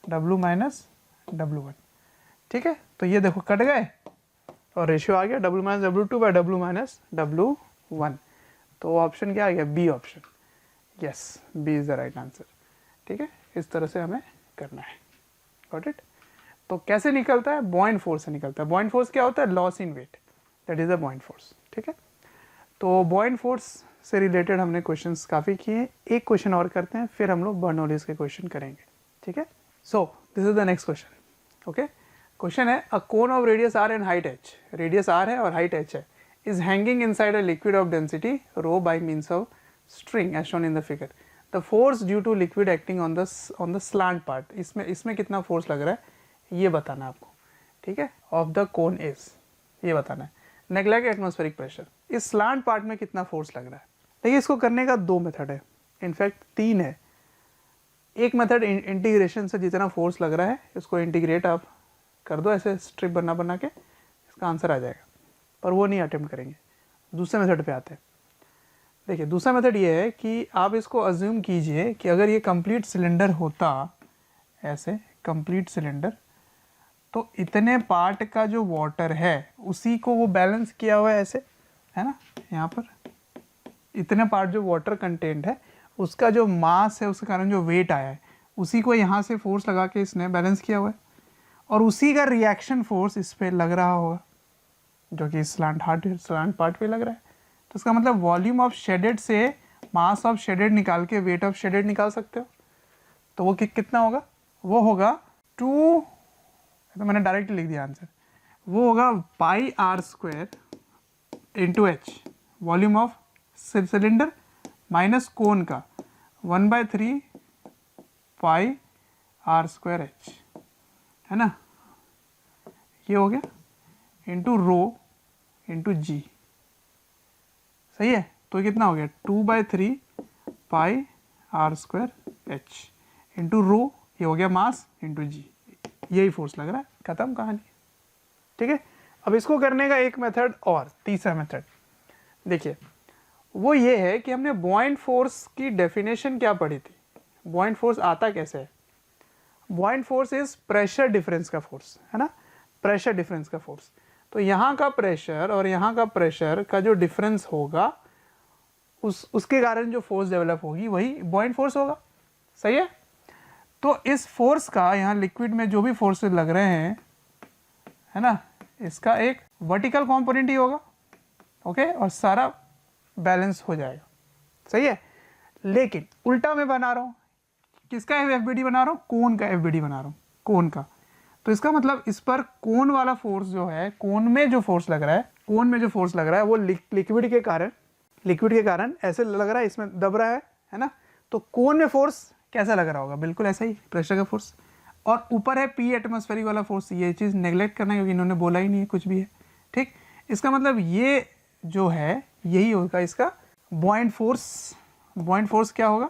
W minus W1, ठीक है। तो ये देखो कट गए और रेशियो आ गया W minus W2 by W minus W1, तो ऑप्शन क्या आ गया, B option, yes, B is the right answer, ठीक है। इस तरह से हमें करना है, गॉट इट। तो कैसे निकलता है, बॉइंट फोर्स से निकलता है। बॉइंट फोर्स क्या होता है, loss in weight, that is the buoyant force, ठीक है। तो बॉइंट फोर्स से रिलेटेड हमने क्वेश्चंस काफ़ी किए हैं, एक क्वेश्चन और करते हैं, फिर हम लोग बर्नौलीज के क्वेश्चन करेंगे, ठीक है। So this is the next question, okay. Question है, a cone of radius R and height H, radius R है और हाइट एच है, is hanging inside a liquid of density rho by means of string as shown in the figure, the force due to liquid acting on the slant part, इसमें कितना force लग रहा है ये बताना है आपको, ठीक है, ऑफ द कोन इज, ये बताना है। नेग्लेक्ट एटमॉस्फेरिक प्रेशर, इस स्लांट पार्ट में कितना फोर्स लग रहा है। देखिए इसको करने का दो मेथड है, इनफैक्ट तीन है। एक मेथड इंटीग्रेशन से जितना फोर्स लग रहा है इसको इंटीग्रेट आप कर दो, ऐसे स्ट्रिप बना के इसका आंसर आ जाएगा, पर वो नहीं अटेम्प्ट करेंगे। दूसरे मेथड पे आते हैं। देखिए दूसरा मेथड ये है कि आप इसको अज्यूम कीजिए कि अगर ये कंप्लीट सिलेंडर होता, ऐसे कंप्लीट सिलेंडर, तो इतने पार्ट का जो वाटर है उसी को वो बैलेंस किया हुआ है ऐसे, है ना, यहाँ पर इतने पार्ट जो वाटर कंटेंट है उसका जो मास है उसके कारण जो वेट आया है उसी को यहाँ से फोर्स लगा के इसने बैलेंस किया हुआ है, और उसी का रिएक्शन फोर्स इस पर लग रहा होगा जो कि स्लांट पार्ट पे लग रहा है। तो इसका मतलब वॉल्यूम ऑफ शेडेड से मास ऑफ शेडेड निकाल के वेट ऑफ शेडेड निकाल सकते हो। तो वो कितना होगा, वो होगा 2, तो मैंने डायरेक्ट लिख दिया आंसर, वो होगा pi R square into H, volume of cylinder minus cone का 1/3 पाई आर स्क्वायर एच, है ना, ये हो गया, इंटू रो इंटू जी, सही है। तो कितना हो गया 2/3 pi R square H into rho, ये हो गया मास इंटू जी, यही फोर्स लग रहा है, खत्म कहानी, ठीक है। अब इसको करने का एक मेथड और, तीसरा मेथड देखिए, वो ये है कि हमने बॉइंट फोर्स की डेफिनेशन क्या पढ़ी थी, बॉइंट फोर्स आता कैसे है। Buoyant force is pressure difference का फोर्स, है ना, प्रेशर डिफरेंस का फोर्स। तो यहाँ का प्रेशर और यहाँ का प्रेशर का जो डिफरेंस होगा उसके कारण जो फोर्स डेवलप होगी वही बॉइंट फोर्स होगा, सही है। तो इस फोर्स का यहाँ लिक्विड में जो भी फोर्सेस लग रहे हैं, है ना, इसका एक वर्टिकल कंपोनेंट ही होगा, ओके, और सारा बैलेंस हो जाएगा, सही है। लेकिन उल्टा मैं बना रहा हूँ, किसका एफबीडी बना रहा हूँ, कोन का एफबीडी बना रहा हूँ, कोन का। तो इसका मतलब इस पर कोन वाला फोर्स जो है, कोन में जो फोर्स लग रहा है, कोन में जो फोर्स लग रहा है वो लिक्विड के कारण ऐसे लग रहा है, इसमें दब रहा है ना। तो कोन में फोर्स कैसा लग रहा होगा, बिल्कुल ऐसा ही, प्रेशर का फोर्स। और ऊपर है पी एटमॉस्फेरिक वाला फोर्स, ये चीज़ नेग्लेक्ट करना है क्योंकि इन्होंने बोला ही नहीं है कुछ भी है, ठीक। इसका मतलब ये जो है यही होगा इसका बॉइंट फोर्स। बॉइंट फोर्स क्या होगा,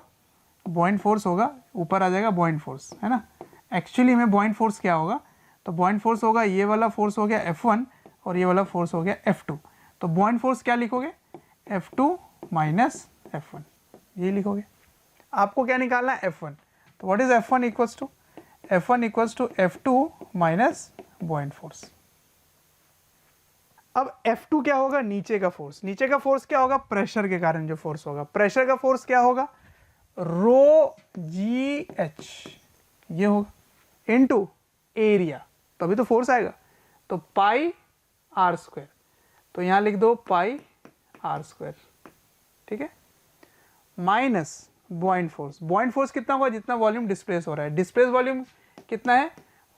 बॉइंट फोर्स होगा, ऊपर आ जाएगा बॉइंट फोर्स, है ना। एक्चुअली में बॉइंट फोर्स क्या होगा, तो बॉइंट फोर्स होगा ये वाला फोर्स हो गया F1 और ये वाला फोर्स हो गया F2। तो बॉइंट फोर्स क्या लिखोगे, F2 माइनस F1, ये लिखोगे। आपको क्या निकालना है, F1। तो what is F1 equals to, F1 equals to F2 minus buoyant force. अब F2 क्या होगा, नीचे का फोर्स, नीचे का फोर्स क्या होगा, प्रेशर के कारण जो फोर्स होगा, प्रेशर का फोर्स क्या होगा, रो जी एच ये होगा इनटू एरिया, तभी तो फोर्स आएगा, तो पाई आर स्क्वायर, तो यहां लिख दो पाई आर स्क्वायर, ठीक है, माइनस बॉइंट फोर्स, बॉइंट फोर्स कितना होगा, जितना वॉल्यूम डिस्प्लेस हो रहा है, डिस्प्लेस वॉल्यूम कितना है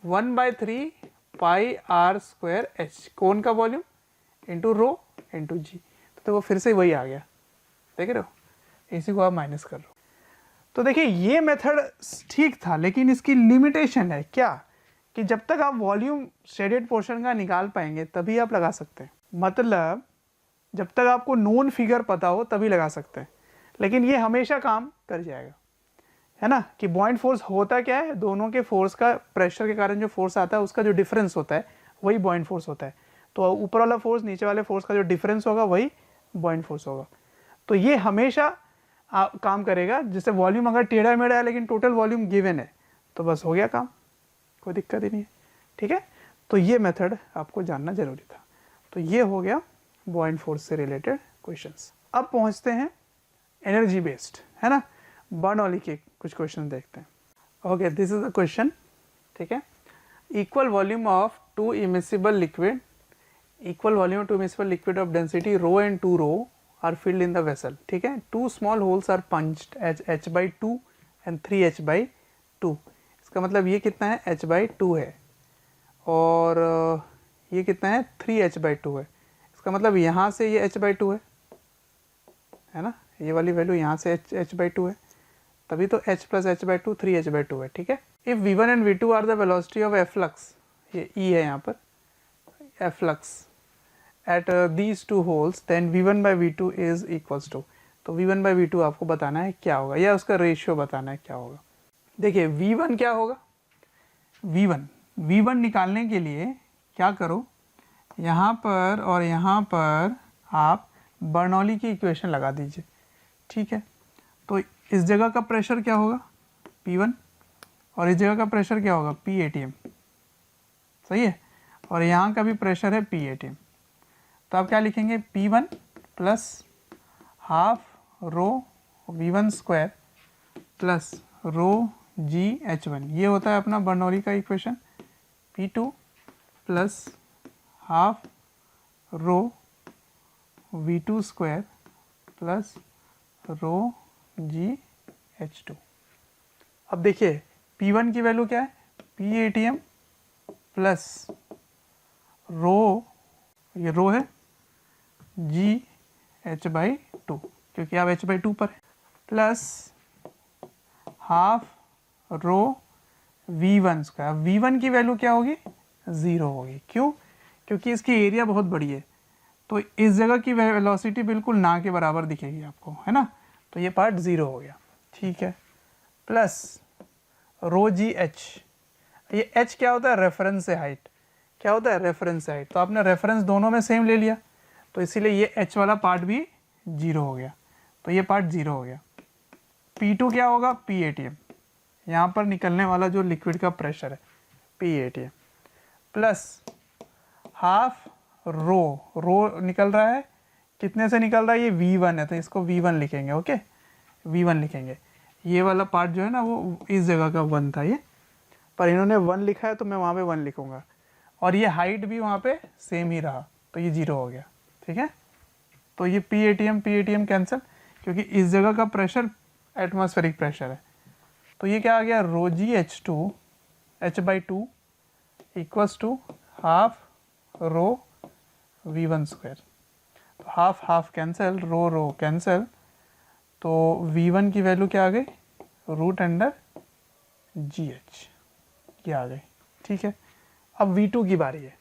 1/3 पाई आर स्क्वायर एच, कोन का वॉल्यूम इंटू रो इंटू जी, तो वो फिर से वही आ गया, देख रहे हो, इसी को आप माइनस कर रहे हो। तो देखिए ये मेथड ठीक था, लेकिन इसकी लिमिटेशन है क्या, कि जब तक आप वॉल्यूम शेडेड पोर्शन का निकाल पाएंगे तभी आप लगा सकते हैं, मतलब जब तक आपको नोन फिगर पता हो तभी लगा सकते हैं, लेकिन ये हमेशा काम कर जाएगा, है ना, कि बॉइंट फोर्स होता क्या है, दोनों के फोर्स का प्रेशर के कारण जो फोर्स आता है उसका जो डिफरेंस होता है वही बॉइंट फोर्स होता है, तो ऊपर वाला फोर्स नीचे वाले फोर्स का जो डिफरेंस होगा वही बॉइंट फोर्स होगा, तो ये हमेशा काम करेगा, जिससे वॉल्यूम अगर टेढ़ा मेढ़ा है लेकिन टोटल वॉल्यूम गिवन है तो बस हो गया काम, कोई दिक्कत ही नहीं है, ठीक है। तो ये मेथड आपको जानना जरूरी था। तो ये हो गया बॉइंट फोर्स से रिलेटेड क्वेश्चंस। अब पहुंचते हैं एनर्जी बेस्ड, है ना, बर्नौली के कुछ क्वेश्चन देखते हैं। Okay, this is the question, ठीक है, equal volume of two immiscible liquid, equal volume two immiscible liquid of density rho and 2 rho are filled in the vessel, ठीक है, 2 small holes are punched at h/2 and 3h/2, इसका मतलब ये कितना है h/2 है, और ये कितना है 3h/2 है, इसका मतलब यहाँ से ये h/2 है ना, ये वाली वैल्यू यहाँ से h/2 है, तभी तो h + h/2 3h/2 है, ठीक है। If v1 and v2 are the velocity of efflux, ये e है यहाँ पर, efflux at these two holes, then v1/v2 is equals to, तो v1/v2 आपको बताना है क्या होगा, या उसका रेशियो बताना है क्या होगा। देखिए v1 क्या होगा, v1 निकालने के लिए क्या करो, यहाँ पर और यहाँ पर आप बर्नौली की इक्वेशन लगा दीजिए, ठीक है, तो इस जगह का प्रेशर क्या होगा P1 और इस जगह का प्रेशर क्या होगा P ATM, सही है, और यहाँ का भी प्रेशर है P ATM, तो आप क्या लिखेंगे P1 plus half rho V1 square plus रो GH1, ये होता है अपना बर्नौली का equation, P2 plus half rho V2 square plus रो GH2। अब देखिए P1 की वैल्यू क्या है, P ATM प्लस रो, ये रो है GH/2, क्योंकि आप h/2 पर है, plus half rho V1 square, V1 की वैल्यू क्या होगी 0 होगी, क्यों, क्योंकि इसकी एरिया बहुत बड़ी है, तो इस जगह की वेलोसिटी बिल्कुल ना के बराबर दिखेगी आपको, है ना, तो ये पार्ट 0 हो गया, ठीक है, प्लस रो GH, ये H क्या होता है, रेफरेंस से हाइट, क्या होता है रेफरेंस से हाइट, तो आपने रेफरेंस दोनों में सेम ले लिया, तो इसीलिए ये H वाला पार्ट भी 0 हो गया, तो ये पार्ट 0 हो गया। P2 क्या होगा, P ATM, यहाँ पर निकलने वाला जो लिक्विड का प्रेशर है P ATM, प्लस हाफ रो निकल रहा है, कितने से निकल रहा है, ये V1 है, तो इसको V1 लिखेंगे, ओके, V1 लिखेंगे, ये वाला पार्ट जो है ना वो इस जगह का 1 था ये, पर इन्होंने 1 लिखा है तो मैं वहाँ पे 1 लिखूँगा, और ये हाइट भी वहाँ पे सेम ही रहा, तो ये 0 हो गया, ठीक है, तो ये P ATM कैंसिल, क्योंकि इस जगह का प्रेशर एटमॉस्फेरिक प्रेशर है, तो ये क्या आ गया, rho GH2 h/2 equals to half rho V1 square, तो हाफ कैंसिल, रो कैंसिल, तो V1 की वैल्यू क्या आ गई, √GH, ये आ गई, ठीक है। अब V2 की बारी है,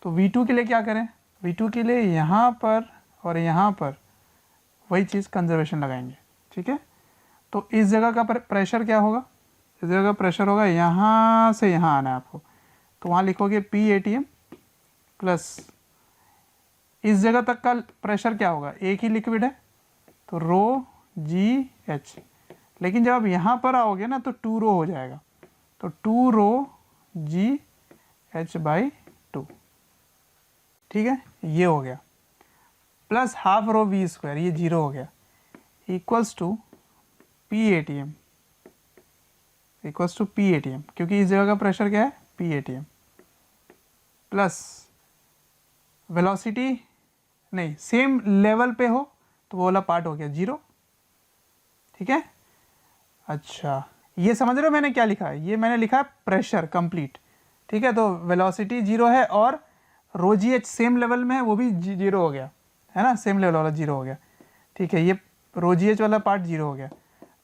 तो V2 के लिए क्या करें, V2 के लिए यहाँ पर और यहाँ पर वही चीज़ कंजर्वेशन लगाएंगे, ठीक है, तो इस जगह का प्रेशर क्या होगा, इस जगह का प्रेशर होगा यहाँ से यहाँ आना है आपको, तो वहाँ लिखोगे P ATM प्लस इस जगह तक का प्रेशर क्या होगा, एक ही लिक्विड है तो रो GH, लेकिन जब आप यहाँ पर आओगे ना तो 2 रो हो जाएगा, तो 2 रो GH/2, ठीक है, ये हो गया, plus half rho V square, ये 0 हो गया, equals to P A T M, equals to P A T M, क्योंकि इस जगह का प्रेशर क्या है, P A T M, plus velocity नहीं सेम लेवल पे हो तो वो वाला पार्ट हो गया 0, ठीक है। अच्छा, ये समझ रहे हो मैंने क्या लिखा है, ये मैंने लिखा है प्रेशर कंप्लीट, ठीक है। तो वेलोसिटी 0 है और रो जी एच सेम लेवल में है, वो भी 0 हो गया, है ना, सेम लेवल वाला 0 हो गया, ठीक है। ये रो जी एच वाला पार्ट 0 हो गया,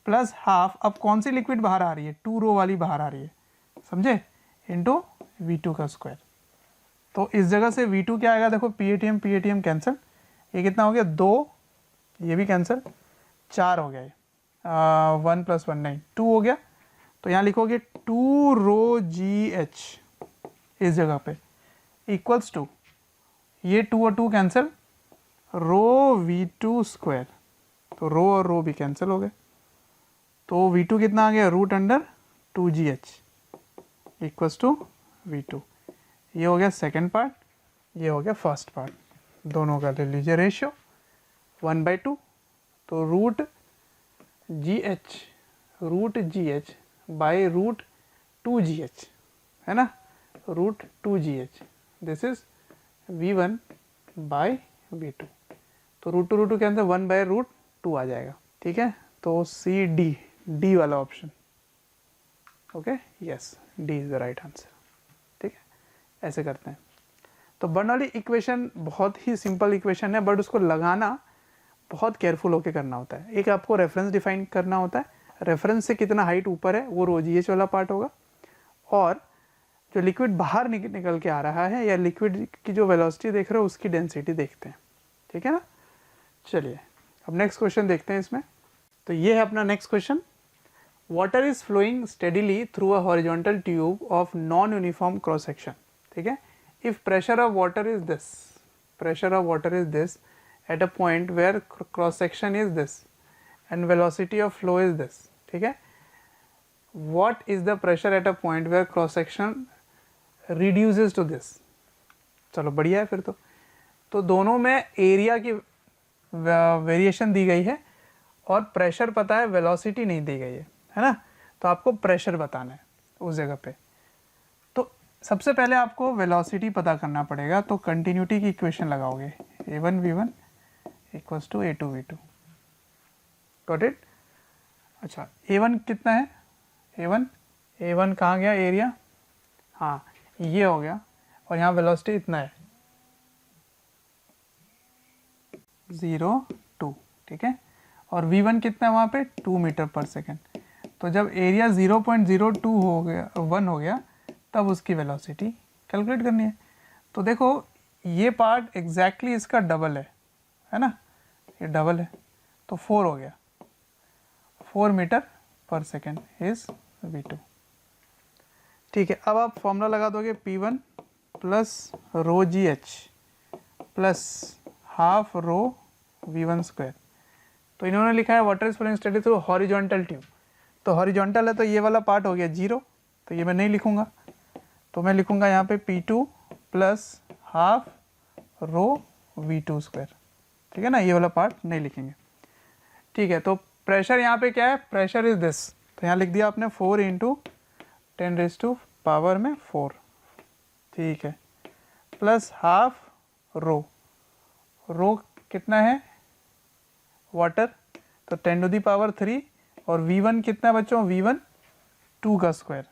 प्लस हाफ, अब कौन सी लिक्विड बाहर आ रही है, 2 रो वाली बाहर आ रही है, समझे, इंटू V2 का स्क्वायर। तो इस जगह से V2 क्या आएगा, देखो P A T M cancel, ये कितना हो गया 2, ये भी कैंसिल, 4 हो गया, ये 1 + 1 9 2 हो गया। तो यहाँ लिखोगे 2 रो जी एच इस जगह पे इक्वल्स टू, ये 2 और 2 कैंसिल, रो V2 स्क्वायर, तो रो और रो भी कैंसिल हो गए, तो V2 कितना आ गया, √2GH इक्वल्स टू V2। ये हो गया सेकेंड पार्ट, ये हो गया फर्स्ट पार्ट, दोनों का ले लीजिए रेशियो 1/2, तो √GH बाई √2GH, है ना, √2GH, this is V1 by V2, तो √2 के अंदर 1/√2 आ जाएगा, ठीक है। तो डी वाला option, okay, yes, D is the right answer, ठीक है। ऐसे करते हैं। तो बर्नौली इक्वेशन बहुत ही सिंपल इक्वेशन है, बट उसको लगाना बहुत केयरफुल होकर करना होता है। एक आपको रेफरेंस डिफाइन करना होता है, रेफरेंस से कितना हाइट ऊपर है वो रो जी एच वाला पार्ट होगा, और जो लिक्विड बाहर निकल के आ रहा है या लिक्विड की जो वेलोसिटी देख रहे हो उसकी डेंसिटी देखते हैं, ठीक है ना। चलिए अब नेक्स्ट क्वेश्चन देखते हैं इसमें। तो ये है अपना next question, water is flowing steadily through a horizontal tube of non uniform cross section, ठीक है। If pressure of water is this, pressure of water is this at a point where cross section is this and velocity of flow is this, ठीक है। what is the pressure at a point where cross section reduces to this, चलो बढ़िया है फिर तो दोनों में area की वेरिएशन दी गई है और प्रेशर पता है, वेलोसिटी नहीं दी गई है ना। तो आपको प्रेशर बताना है उस जगह पे। तो सबसे पहले आपको वेलोसिटी पता करना पड़ेगा, तो कंटिन्यूटी की इक्वेशन लगाओगे, a1v1 equals to a2v2, got it. अच्छा a1 कितना है, a1 कहाँ गया, एरिया, हाँ ये हो गया, और यहाँ वेलोसिटी इतना है 0.2, ठीक है। और v1 कितना है वहाँ पे 2 मीटर पर सेकेंड। तो जब एरिया 0.02 हो गया 1 हो गया तब उसकी वेलोसिटी कैलकुलेट करनी है। तो देखो ये पार्ट एग्जैक्टली इसका डबल है ना, ये डबल है, तो 4 हो गया, 4 मीटर पर सेकेंड इज v2, ठीक है। अब आप फॉर्मूला लगा दोगे P1 plus rho g h plus half rho V1 square. तो इन्होंने लिखा है water is flowing steadily through horizontal tube, तो हॉरिजॉन्टल है तो ये वाला पार्ट हो गया 0, तो ये मैं नहीं लिखूंगा, तो मैं लिखूंगा यहाँ पे P2 plus half rho V2 square, ठीक है ना, ये वाला पार्ट नहीं लिखेंगे, ठीक है। तो प्रेशर यहाँ पे क्या है, प्रेशर इज दिस, तो यहाँ लिख दिया आपने 4 × 10⁻⁴, ठीक है, प्लस हाफ रो कितना है वाटर, तो 10⁻³ और V1 कितना बच्चों, V1 2 का स्क्वायर,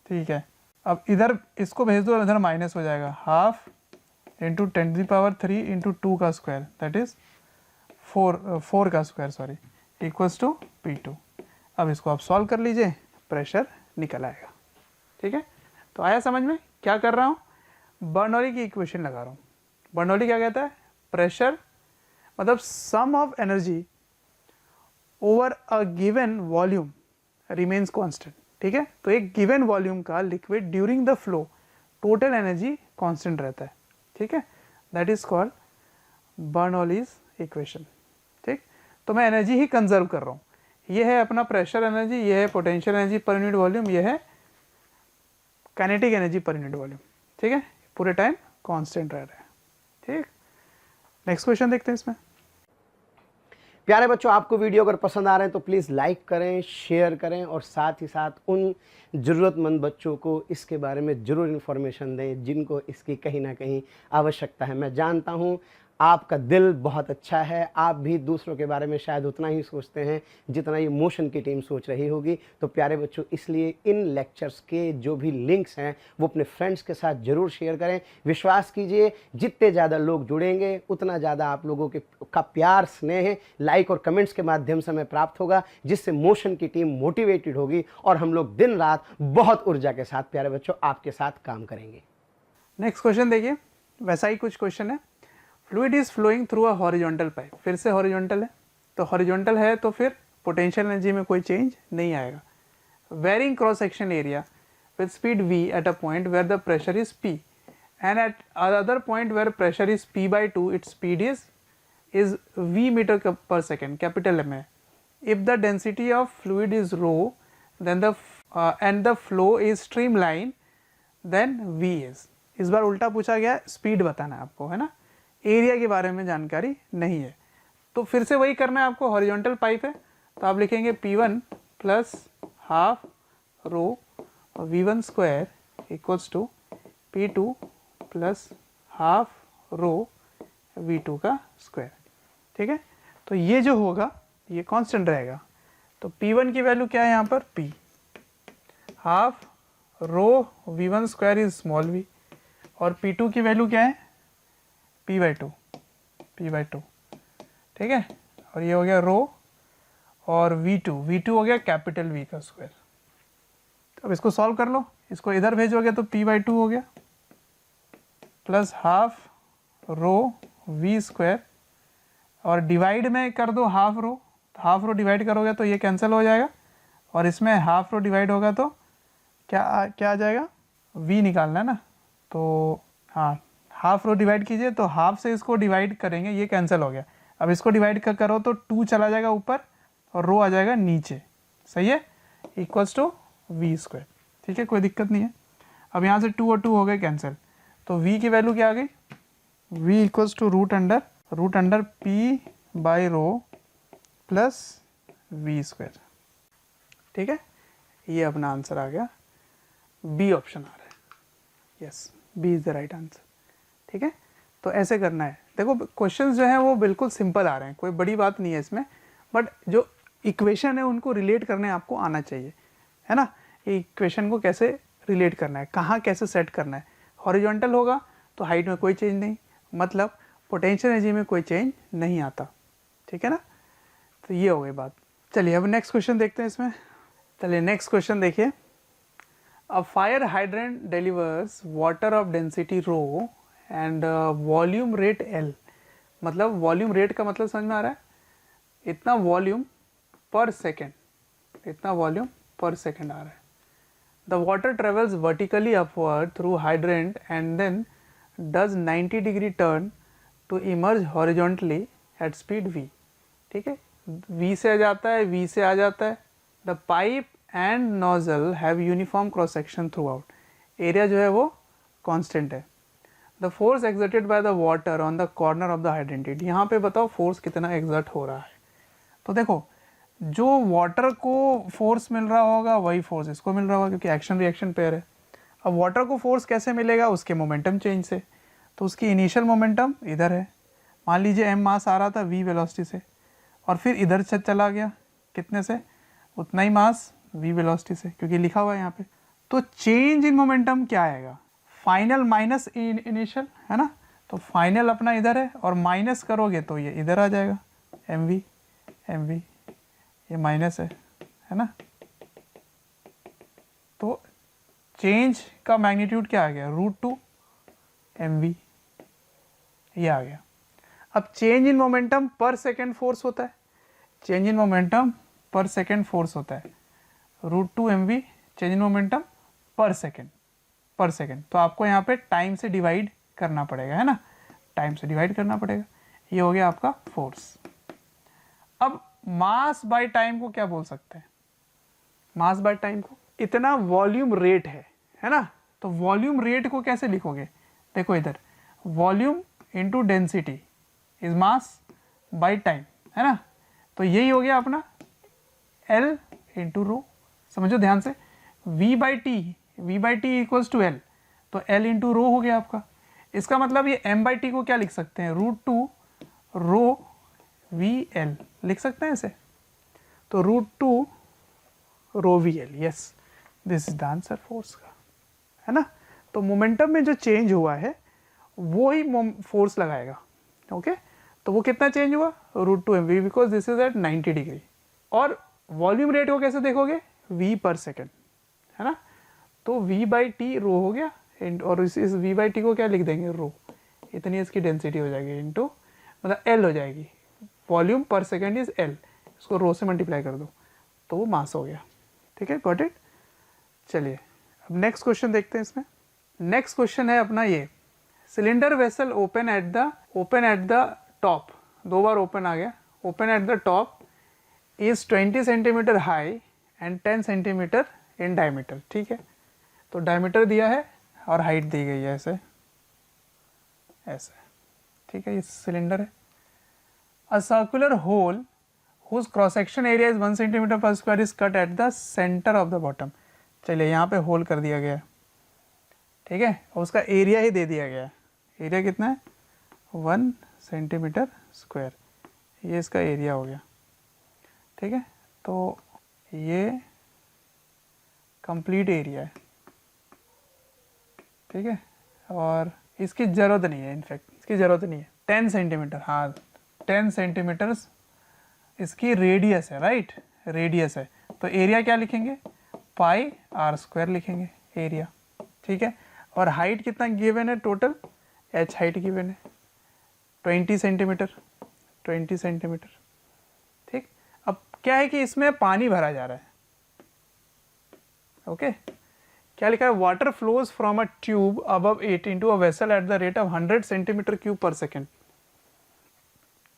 ठीक है। अब इधर इसको भेज दो, इधर माइनस हो जाएगा, हाफ × 10⁻³ × 2 का स्क्वायर, दैट इज 4 का square, sorry, equals to P2। अब इसको आप सॉल्व कर लीजिए, प्रेशर निकल आएगा, ठीक है। तो आया समझ में क्या कर रहा हूँ, बर्नौली की इक्वेशन लगा रहा हूँ। बर्नौली क्या कहता है, प्रेशर मतलब sum of energy over a given volume remains constant, ठीक है। तो एक गिवन वॉल्यूम का liquid during the flow total energy constant रहता है, ठीक है, that is called Bernoulli's equation, ठीक। तो मैं एनर्जी ही कंजर्व कर रहा हूँ, ये है अपना प्रेशर एनर्जी, ये है potential energy per unit volume, ये है kinetic energy per unit volume, ठीक है, पूरे टाइम कांस्टेंट रह रहा है, ठीक, नेक्स्ट क्वेश्चन देखते हैं इसमें। प्यारे बच्चों, आपको वीडियो अगर पसंद आ रहे हैं तो प्लीज़ लाइक करें, शेयर करें और साथ ही साथ उन ज़रूरतमंद बच्चों को इसके बारे में ज़रूर इन्फॉर्मेशन दें जिनको इसकी कहीं ना कहीं आवश्यकता है। मैं जानता हूं आपका दिल बहुत अच्छा है, आप भी दूसरों के बारे में शायद उतना ही सोचते हैं जितना ये मोशन की टीम सोच रही होगी। तो प्यारे बच्चों, इसलिए इन लेक्चर्स के जो भी लिंक्स हैं वो अपने फ्रेंड्स के साथ ज़रूर शेयर करें। विश्वास कीजिए, जितने ज़्यादा लोग जुड़ेंगे उतना ज़्यादा आप लोगों का प्यार, स्नेह, लाइक और कमेंट्स के माध्यम से हमें प्राप्त होगा, जिससे मोशन की टीम मोटिवेटेड होगी और हम लोग दिन रात बहुत ऊर्जा के साथ प्यारे बच्चों आपके साथ काम करेंगे। नेक्स्ट क्वेश्चन देखिए, वैसा ही कुछ क्वेश्चन है। Fluid is flowing through a horizontal pipe, फिर से हॉरिजॉन्टल है, तो हॉरिजॉन्टल है तो फिर पोटेंशियल एनर्जी में कोई चेंज नहीं आएगा। Varying cross section area with speed v at a point where the pressure is p and at another point where pressure is p by 2, its speed is v meter per second, capital M है। If the density of fluid is rho, then and the flow is streamline, then v is। इस बार उल्टा पूछा गया, speed बताना है आपको, है ना, एरिया के बारे में जानकारी नहीं है। तो फिर से वही करना है आपको, हॉरिजॉन्टल पाइप है तो आप लिखेंगे P1 plus half rho V1 square equals to P2 plus half rho V2 का स्क्वायर। ठीक है, तो ये जो होगा ये कांस्टेंट रहेगा। तो P1 की वैल्यू क्या है यहाँ पर, P, half rho V1 square is small v, और P2 की वैल्यू क्या है, P बाई टू। ठीक है, और ये हो गया रो, और V2 हो गया कैपिटल V का स्क्वायर। अब इसको सॉल्व कर लो, इसको इधर भेजोगे तो P बाई टू हो गया प्लस हाफ रो V स्क्वायर, और डिवाइड में कर दो हाफ रो डिवाइड करोगे तो ये कैंसिल हो जाएगा, और इसमें हाफ रो डिवाइड होगा तो क्या आ जाएगा, V निकालना है ना, तो हाँ, हाफ रो डिवाइड कीजिए तो हाफ से इसको डिवाइड करेंगे, ये कैंसिल हो गया। अब इसको डिवाइड करो तो 2 चला जाएगा ऊपर और रो आ जाएगा नीचे, सही है, इक्वल्स टू V स्क्वायर। ठीक है, कोई दिक्कत नहीं है। अब यहाँ से 2 और 2 हो गए कैंसिल, तो V की वैल्यू क्या आ गई, V equals to root under P by rho plus V square. ठीक है, ये अपना आंसर आ गया, बी ऑप्शन आ रहा है, yes, B is the right answer. ठीक है, तो ऐसे करना है। देखो क्वेश्चंस जो हैं वो बिल्कुल सिंपल आ रहे हैं, कोई बड़ी बात नहीं है इसमें, बट जो इक्वेशन है उनको रिलेट करने आपको आना चाहिए, है ना। ये इक्वेशन को कैसे रिलेट करना है, कहाँ कैसे सेट करना है। हॉरिजॉन्टल होगा तो हाइट में कोई चेंज नहीं, मतलब पोटेंशियल एनर्जी में कोई चेंज नहीं आता। ठीक है ना, तो ये हो गई बात। चलिए अब नेक्स्ट क्वेश्चन देखते हैं इसमें। चलिए नेक्स्ट क्वेश्चन देखिए, a fire hydrant delivers water of density rho and volume rate L, मतलब वॉल्यूम रेट का मतलब समझ में आ रहा है, इतना वॉल्यूम पर सेकेंड आ रहा है। The water travels vertically upward through hydrant and then does 90 degree turn to emerge horizontally at speed v। ठीक है, v से आ जाता है, v से आ जाता है। The pipe and nozzle have uniform cross section throughout, area जो है वो कांस्टेंट है। The force exerted by the water on the corner of the hydrant, यहाँ पे बताओ फोर्स कितना एक्सर्ट हो रहा है। तो देखो जो वाटर को फोर्स मिल रहा होगा वही फोर्स इसको मिल रहा होगा, क्योंकि एक्शन रिएक्शन पेयर है। अब वाटर को फोर्स कैसे मिलेगा, उसके मोमेंटम चेंज से, तो उसकी इनिशियल मोमेंटम इधर है, मान लीजिए m मास आ रहा था v वेलोसिटी से, और फिर इधर से चला गया कितने से, उतना ही मास v वेलोसिटी से, क्योंकि लिखा हुआ है यहाँ पे। तो चेंज इन मोमेंटम क्या आएगा, फाइनल माइनस इनिशियल, है ना, तो फाइनल अपना इधर है और माइनस करोगे तो ये इधर आ जाएगा, mv ये माइनस है ना। तो चेंज का मैग्नीट्यूड क्या आ गया, √2 mv, ये आ गया। अब चेंज इन मोमेंटम पर सेकेंड फोर्स होता है, चेंज इन मोमेंटम पर सेकेंड फोर्स होता है, √2 mv चेंज इन मोमेंटम पर सेकेंड। तो आपको यहाँ पे टाइम से डिवाइड करना पड़ेगा, है ना, टाइम से डिवाइड करना पड़ेगा। ये हो गया आपका फोर्स। अब मास बाय टाइम को क्या बोल सकते हैं, मास बाय टाइम को इतना वॉल्यूम रेट है ना, तो वॉल्यूम रेट को कैसे लिखोगे, देखो इधर volume into density is mass by time, है ना। तो यही हो गया अपना L इंटू रो, समझो ध्यान से, V by t equals to L, तो L इंटू रो हो गया आपका। इसका मतलब ये M बाई टी को क्या लिख सकते हैं, √2 रो VL लिख सकते हैं इसे, तो √2 रो VL, yes this is the answer force का, है ना। तो मोमेंटम में जो चेंज हुआ है वो ही फोर्स लगाएगा, ओके। तो वो कितना चेंज हुआ, √2 mv, because this is at 90 degree. और वॉल्यूम रेट को कैसे देखोगे, v पर सेकेंड, है ना। तो v बाई टी रो हो गया, और इस v बाई टी को क्या लिख देंगे, रो, इतनी इसकी डेंसिटी हो जाएगी, इंटू मतलब L हो जाएगी, वॉल्यूम पर सेकेंड इज L, इसको रो से मल्टीप्लाई कर दो तो वो मास हो गया, ठीक है, गॉट इट। चलिए अब नेक्स्ट क्वेश्चन देखते हैं इसमें। नेक्स्ट क्वेश्चन है अपना ये, cylinder vessel open at the top, दो बार ओपन आ गया, open at the top is 20 centimetre high and 10 centimetre in diameter, ठीक है। तो डायमीटर दिया है और हाइट दी गई है ऐसे ऐसे, ठीक है, ये सिलेंडर है। A circular hole whose cross section area is 1 centimeter per square is cut at the center of the bottom। चलिए यहाँ पे होल कर दिया गया है, ठीक है, और उसका एरिया ही दे दिया गया है, एरिया कितना है 1 सेंटीमीटर स्क्वायर, ये इसका एरिया हो गया, ठीक है। तो ये कंप्लीट एरिया है, ठीक है, और इसकी ज़रूरत नहीं है, इनफैक्ट इसकी ज़रूरत नहीं है। 10 सेंटीमीटर, हाँ 10 सेंटीमीटर इसकी रेडियस है, राइट, रेडियस है। तो एरिया क्या लिखेंगे, पाई आर स्क्वायर लिखेंगे एरिया, ठीक है। और हाइट कितना गिवन है, टोटल h हाइट गिवन है 20 सेंटीमीटर, 20 सेंटीमीटर, ठीक। अब क्या है कि इसमें पानी भरा जा रहा है, ओके। क्या लिखा है, water flows from a tube above 8 into a vessel at the rate of 100 centimetre cube पर सेकेंड।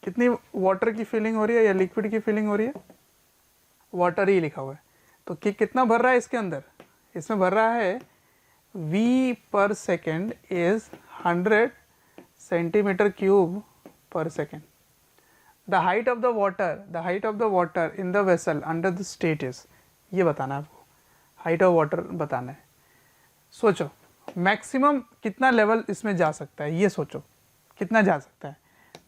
कितनी वाटर की फिलिंग हो रही है या लिक्विड की फिलिंग हो रही है, वाटर ही लिखा हुआ है। तो कितना भर रहा है इसके अंदर, इसमें भर रहा है v पर सेकेंड इज 100 सेंटीमीटर क्यूब पर second. The height of the water in the vessel under the state is, ये बताना है आपको, हाइट ऑफ वाटर बताना है। सोचो मैक्सिमम कितना लेवल इसमें जा सकता है, ये सोचो कितना जा सकता है।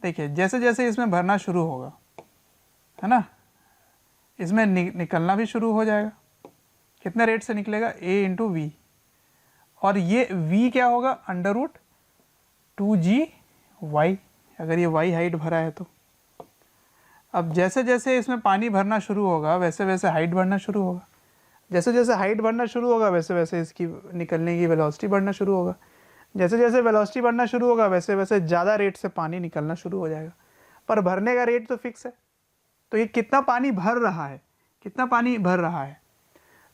देखिए जैसे जैसे इसमें भरना शुरू होगा, है ना, इसमें निकलना भी शुरू हो जाएगा, कितने रेट से निकलेगा, a इंटू वी, और ये v क्या होगा, √2g y, अगर ये y हाइट भरा है तो। अब जैसे जैसे इसमें पानी भरना शुरू होगा वैसे वैसे हाइट बढ़ना शुरू होगा, जैसे जैसे हाइट बढ़ना शुरू होगा वैसे वैसे इसकी निकलने की वेलोसिटी बढ़ना शुरू होगा, जैसे जैसे वेलोसिटी बढ़ना शुरू होगा वैसे वैसे ज़्यादा रेट से पानी निकलना शुरू हो जाएगा। पर भरने का रेट तो फिक्स है, तो ये कितना पानी भर रहा है, कितना पानी भर रहा है।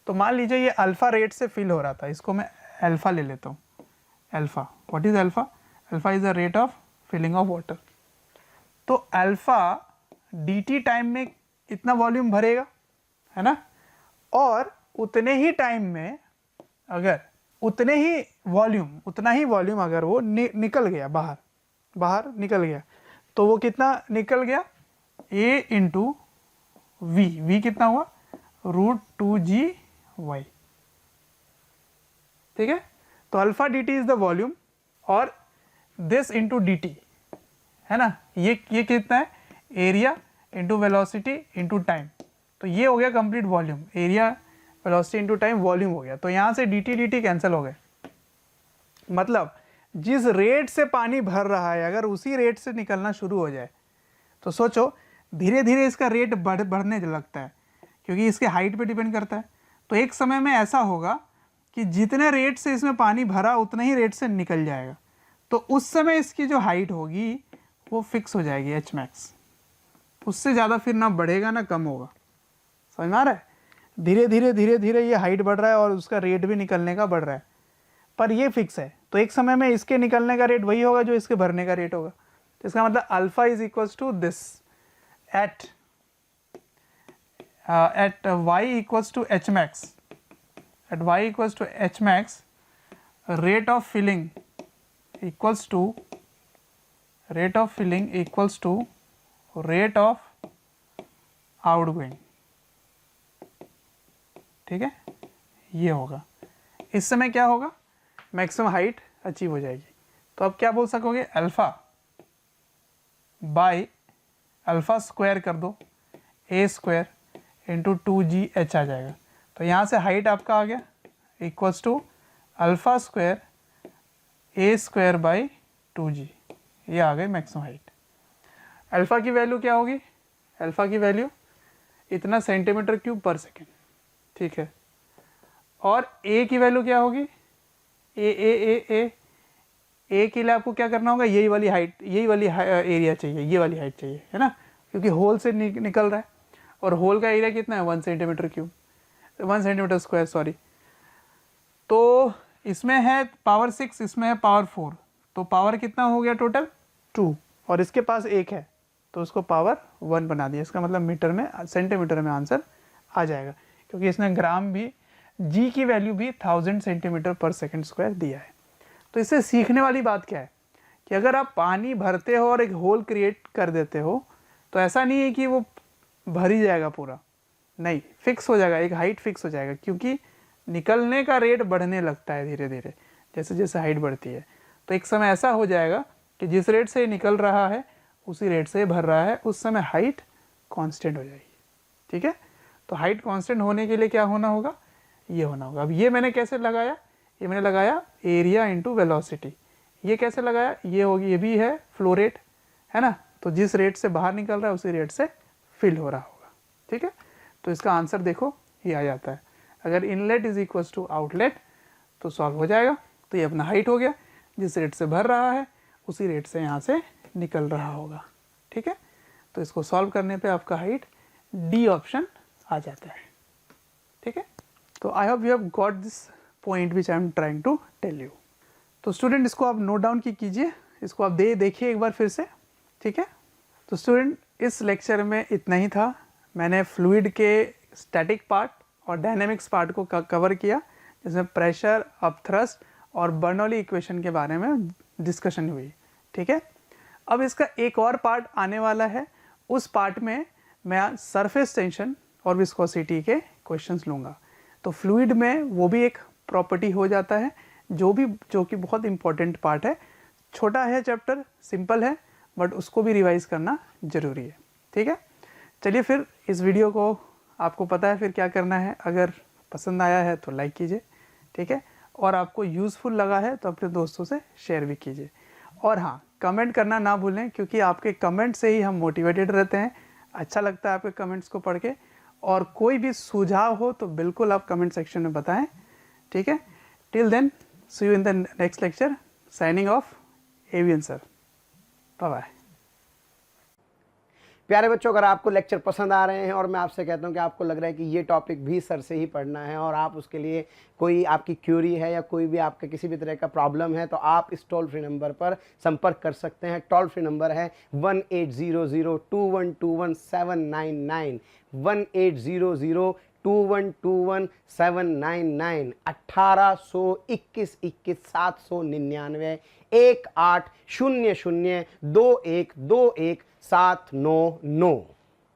तो मान लीजिए ये अल्फ़ा रेट से फिल हो रहा था, इसको मैं अल्फ़ा ले लेता हूँ। Alpha, what is alpha, alpha is the rate of filling of water. तो अल्फ़ा dt टाइम में इतना वॉल्यूम भरेगा, है ना, और उतने ही टाइम में अगर उतना ही वॉल्यूम अगर वो निकल गया बाहर निकल गया, तो वो कितना निकल गया, a इंटू वी कितना हुआ, √2g y, ठीक है। तो alpha dt is the volume और दिस इंटू dt, है ना, ये कितना है, area into velocity into time. तो ये हो गया complete volume, area velocity into time volume हो गया। तो यहाँ से dt कैंसिल हो गए, मतलब जिस रेट से पानी भर रहा है अगर उसी रेट से निकलना शुरू हो जाए तो सोचो धीरे धीरे इसका रेट बढ़ने लगता है, क्योंकि इसके हाइट पे डिपेंड करता है। तो एक समय में ऐसा होगा कि जितने रेट से इसमें पानी भरा उतने ही रेट से निकल जाएगा, तो उस समय इसकी जो हाइट होगी वो फिक्स हो जाएगी h मैक्स, उससे ज़्यादा फिर ना बढ़ेगा ना कम होगा। समझ में आ रहा है, धीरे धीरे ये हाइट बढ़ रहा है और उसका रेट भी निकलने का बढ़ रहा है, पर ये फिक्स है। तो एक समय में इसके निकलने का रेट वही होगा जो इसके भरने का रेट होगा। तो इसका मतलब alpha is equals to this at y equals to h max, at y equals to h max, rate of filling equals to rate of filling equals to rate of outgoing, ठीक है, ये होगा। इस समय क्या होगा, मैक्सिमम हाइट अचीव हो जाएगी। तो आप क्या बोल सकोगे, अल्फ़ा बाई अल्फ़ा स्क्वायर कर दो, ए स्क्वायर इंटू 2GH आ जाएगा। तो यहाँ से हाइट आपका आ गया equals to alpha square a square by 2G, ये आ गई मैक्सिमम हाइट। अल्फ़ा की वैल्यू क्या होगी, अल्फ़ा की वैल्यू इतना सेंटीमीटर क्यूब पर सेकेंड, ठीक है। और ए की वैल्यू क्या होगी, ए के लिए आपको क्या करना होगा, यही वाली हाइट, यही वाली एरिया चाहिए, ये वाली हाइट चाहिए, है ना, क्योंकि होल से निकल रहा है और होल का एरिया कितना है 1 centimetre cube, 1 centimetre square sorry. तो इसमें है पावर 6, इसमें है पावर 4, तो पावर कितना हो गया टोटल 2, और इसके पास 1 है तो उसको पावर 1 बना दिया। इसका मतलब मीटर में, सेंटीमीटर में आंसर आ जाएगा, क्योंकि इसने ग्राम भी, जी की वैल्यू भी 1000 सेंटीमीटर पर सेकंड स्क्वायर दिया है। तो इससे सीखने वाली बात क्या है कि अगर आप पानी भरते हो और एक होल क्रिएट कर देते हो तो ऐसा नहीं है कि वो भर ही जाएगा पूरा, नहीं, फिक्स हो जाएगा, एक हाइट फिक्स हो जाएगा, क्योंकि निकलने का रेट बढ़ने लगता है धीरे धीरे जैसे जैसे हाइट बढ़ती है। तो एक समय ऐसा हो जाएगा कि जिस रेट से निकल रहा है उसी रेट से भर रहा है, उस समय हाइट कांस्टेंट हो जाएगी, ठीक है। तो हाइट कांस्टेंट होने के लिए क्या होना होगा, ये होना होगा। अब ये मैंने कैसे लगाया, ये मैंने लगाया एरिया इंटू वेलोसिटी। ये कैसे लगाया, ये होगी, ये भी है फ्लो रेट, है ना, तो जिस रेट से बाहर निकल रहा है उसी रेट से फिल हो रहा होगा, ठीक है। तो इसका आंसर देखो ये आ जाता है, अगर inlet is equals to outlet तो सॉल्व हो जाएगा। तो ये अपना हाइट हो गया, जिस रेट से भर रहा है उसी रेट से यहाँ से निकल रहा होगा, ठीक है। तो इसको सॉल्व करने पे आपका हाइट डी ऑप्शन आ जाता है, ठीक है। तो I hope you have got this point which I am trying to tell you. तो स्टूडेंट इसको आप नोट डाउन कीजिए, इसको आप देखिए एक बार फिर से, ठीक है। तो स्टूडेंट इस लेक्चर में इतना ही था। मैंने फ्लूइड के स्टैटिक पार्ट और डायनेमिक्स पार्ट को कवर किया, जिसमें प्रेशर, अपथ्रस्ट और बर्नौली इक्वेशन के बारे में डिस्कशन हुई, ठीक है। अब इसका एक और पार्ट आने वाला है, उस पार्ट में मैं सरफेस टेंशन और विस्कोसिटी के क्वेश्चंस लूँगा। तो फ्लूइड में वो भी एक प्रॉपर्टी हो जाता है जो कि बहुत इंपॉर्टेंट पार्ट है। छोटा है चैप्टर, सिंपल है, बट उसको भी रिवाइज करना ज़रूरी है, ठीक है। चलिए फिर इस वीडियो को आपको पता है फिर क्या करना है, अगर पसंद आया है तो लाइक कीजिए, ठीक है, और आपको यूज़फुल लगा है तो अपने दोस्तों से शेयर भी कीजिए। और हाँ, कमेंट करना ना भूलें, क्योंकि आपके कमेंट से ही हम मोटिवेटेड रहते हैं, अच्छा लगता है आपके कमेंट्स को पढ़ के। और कोई भी सुझाव हो तो बिल्कुल आप कमेंट सेक्शन में बताएं, ठीक है। Till then, see you in the next lecture. Signing off, एवियन सर, बाय बाय। प्यारे बच्चों, अगर आपको लेक्चर पसंद आ रहे हैं और मैं आपसे कहता हूं कि आपको लग रहा है कि ये टॉपिक भी सर से ही पढ़ना है और आप उसके लिए कोई आपकी क्यूरी है या कोई भी आपका किसी भी तरह का प्रॉब्लम है, तो आप इस टोल फ्री नंबर पर संपर्क कर सकते हैं। टोल फ्री नंबर है 18002121 1800212799 1821 799 18002121 799।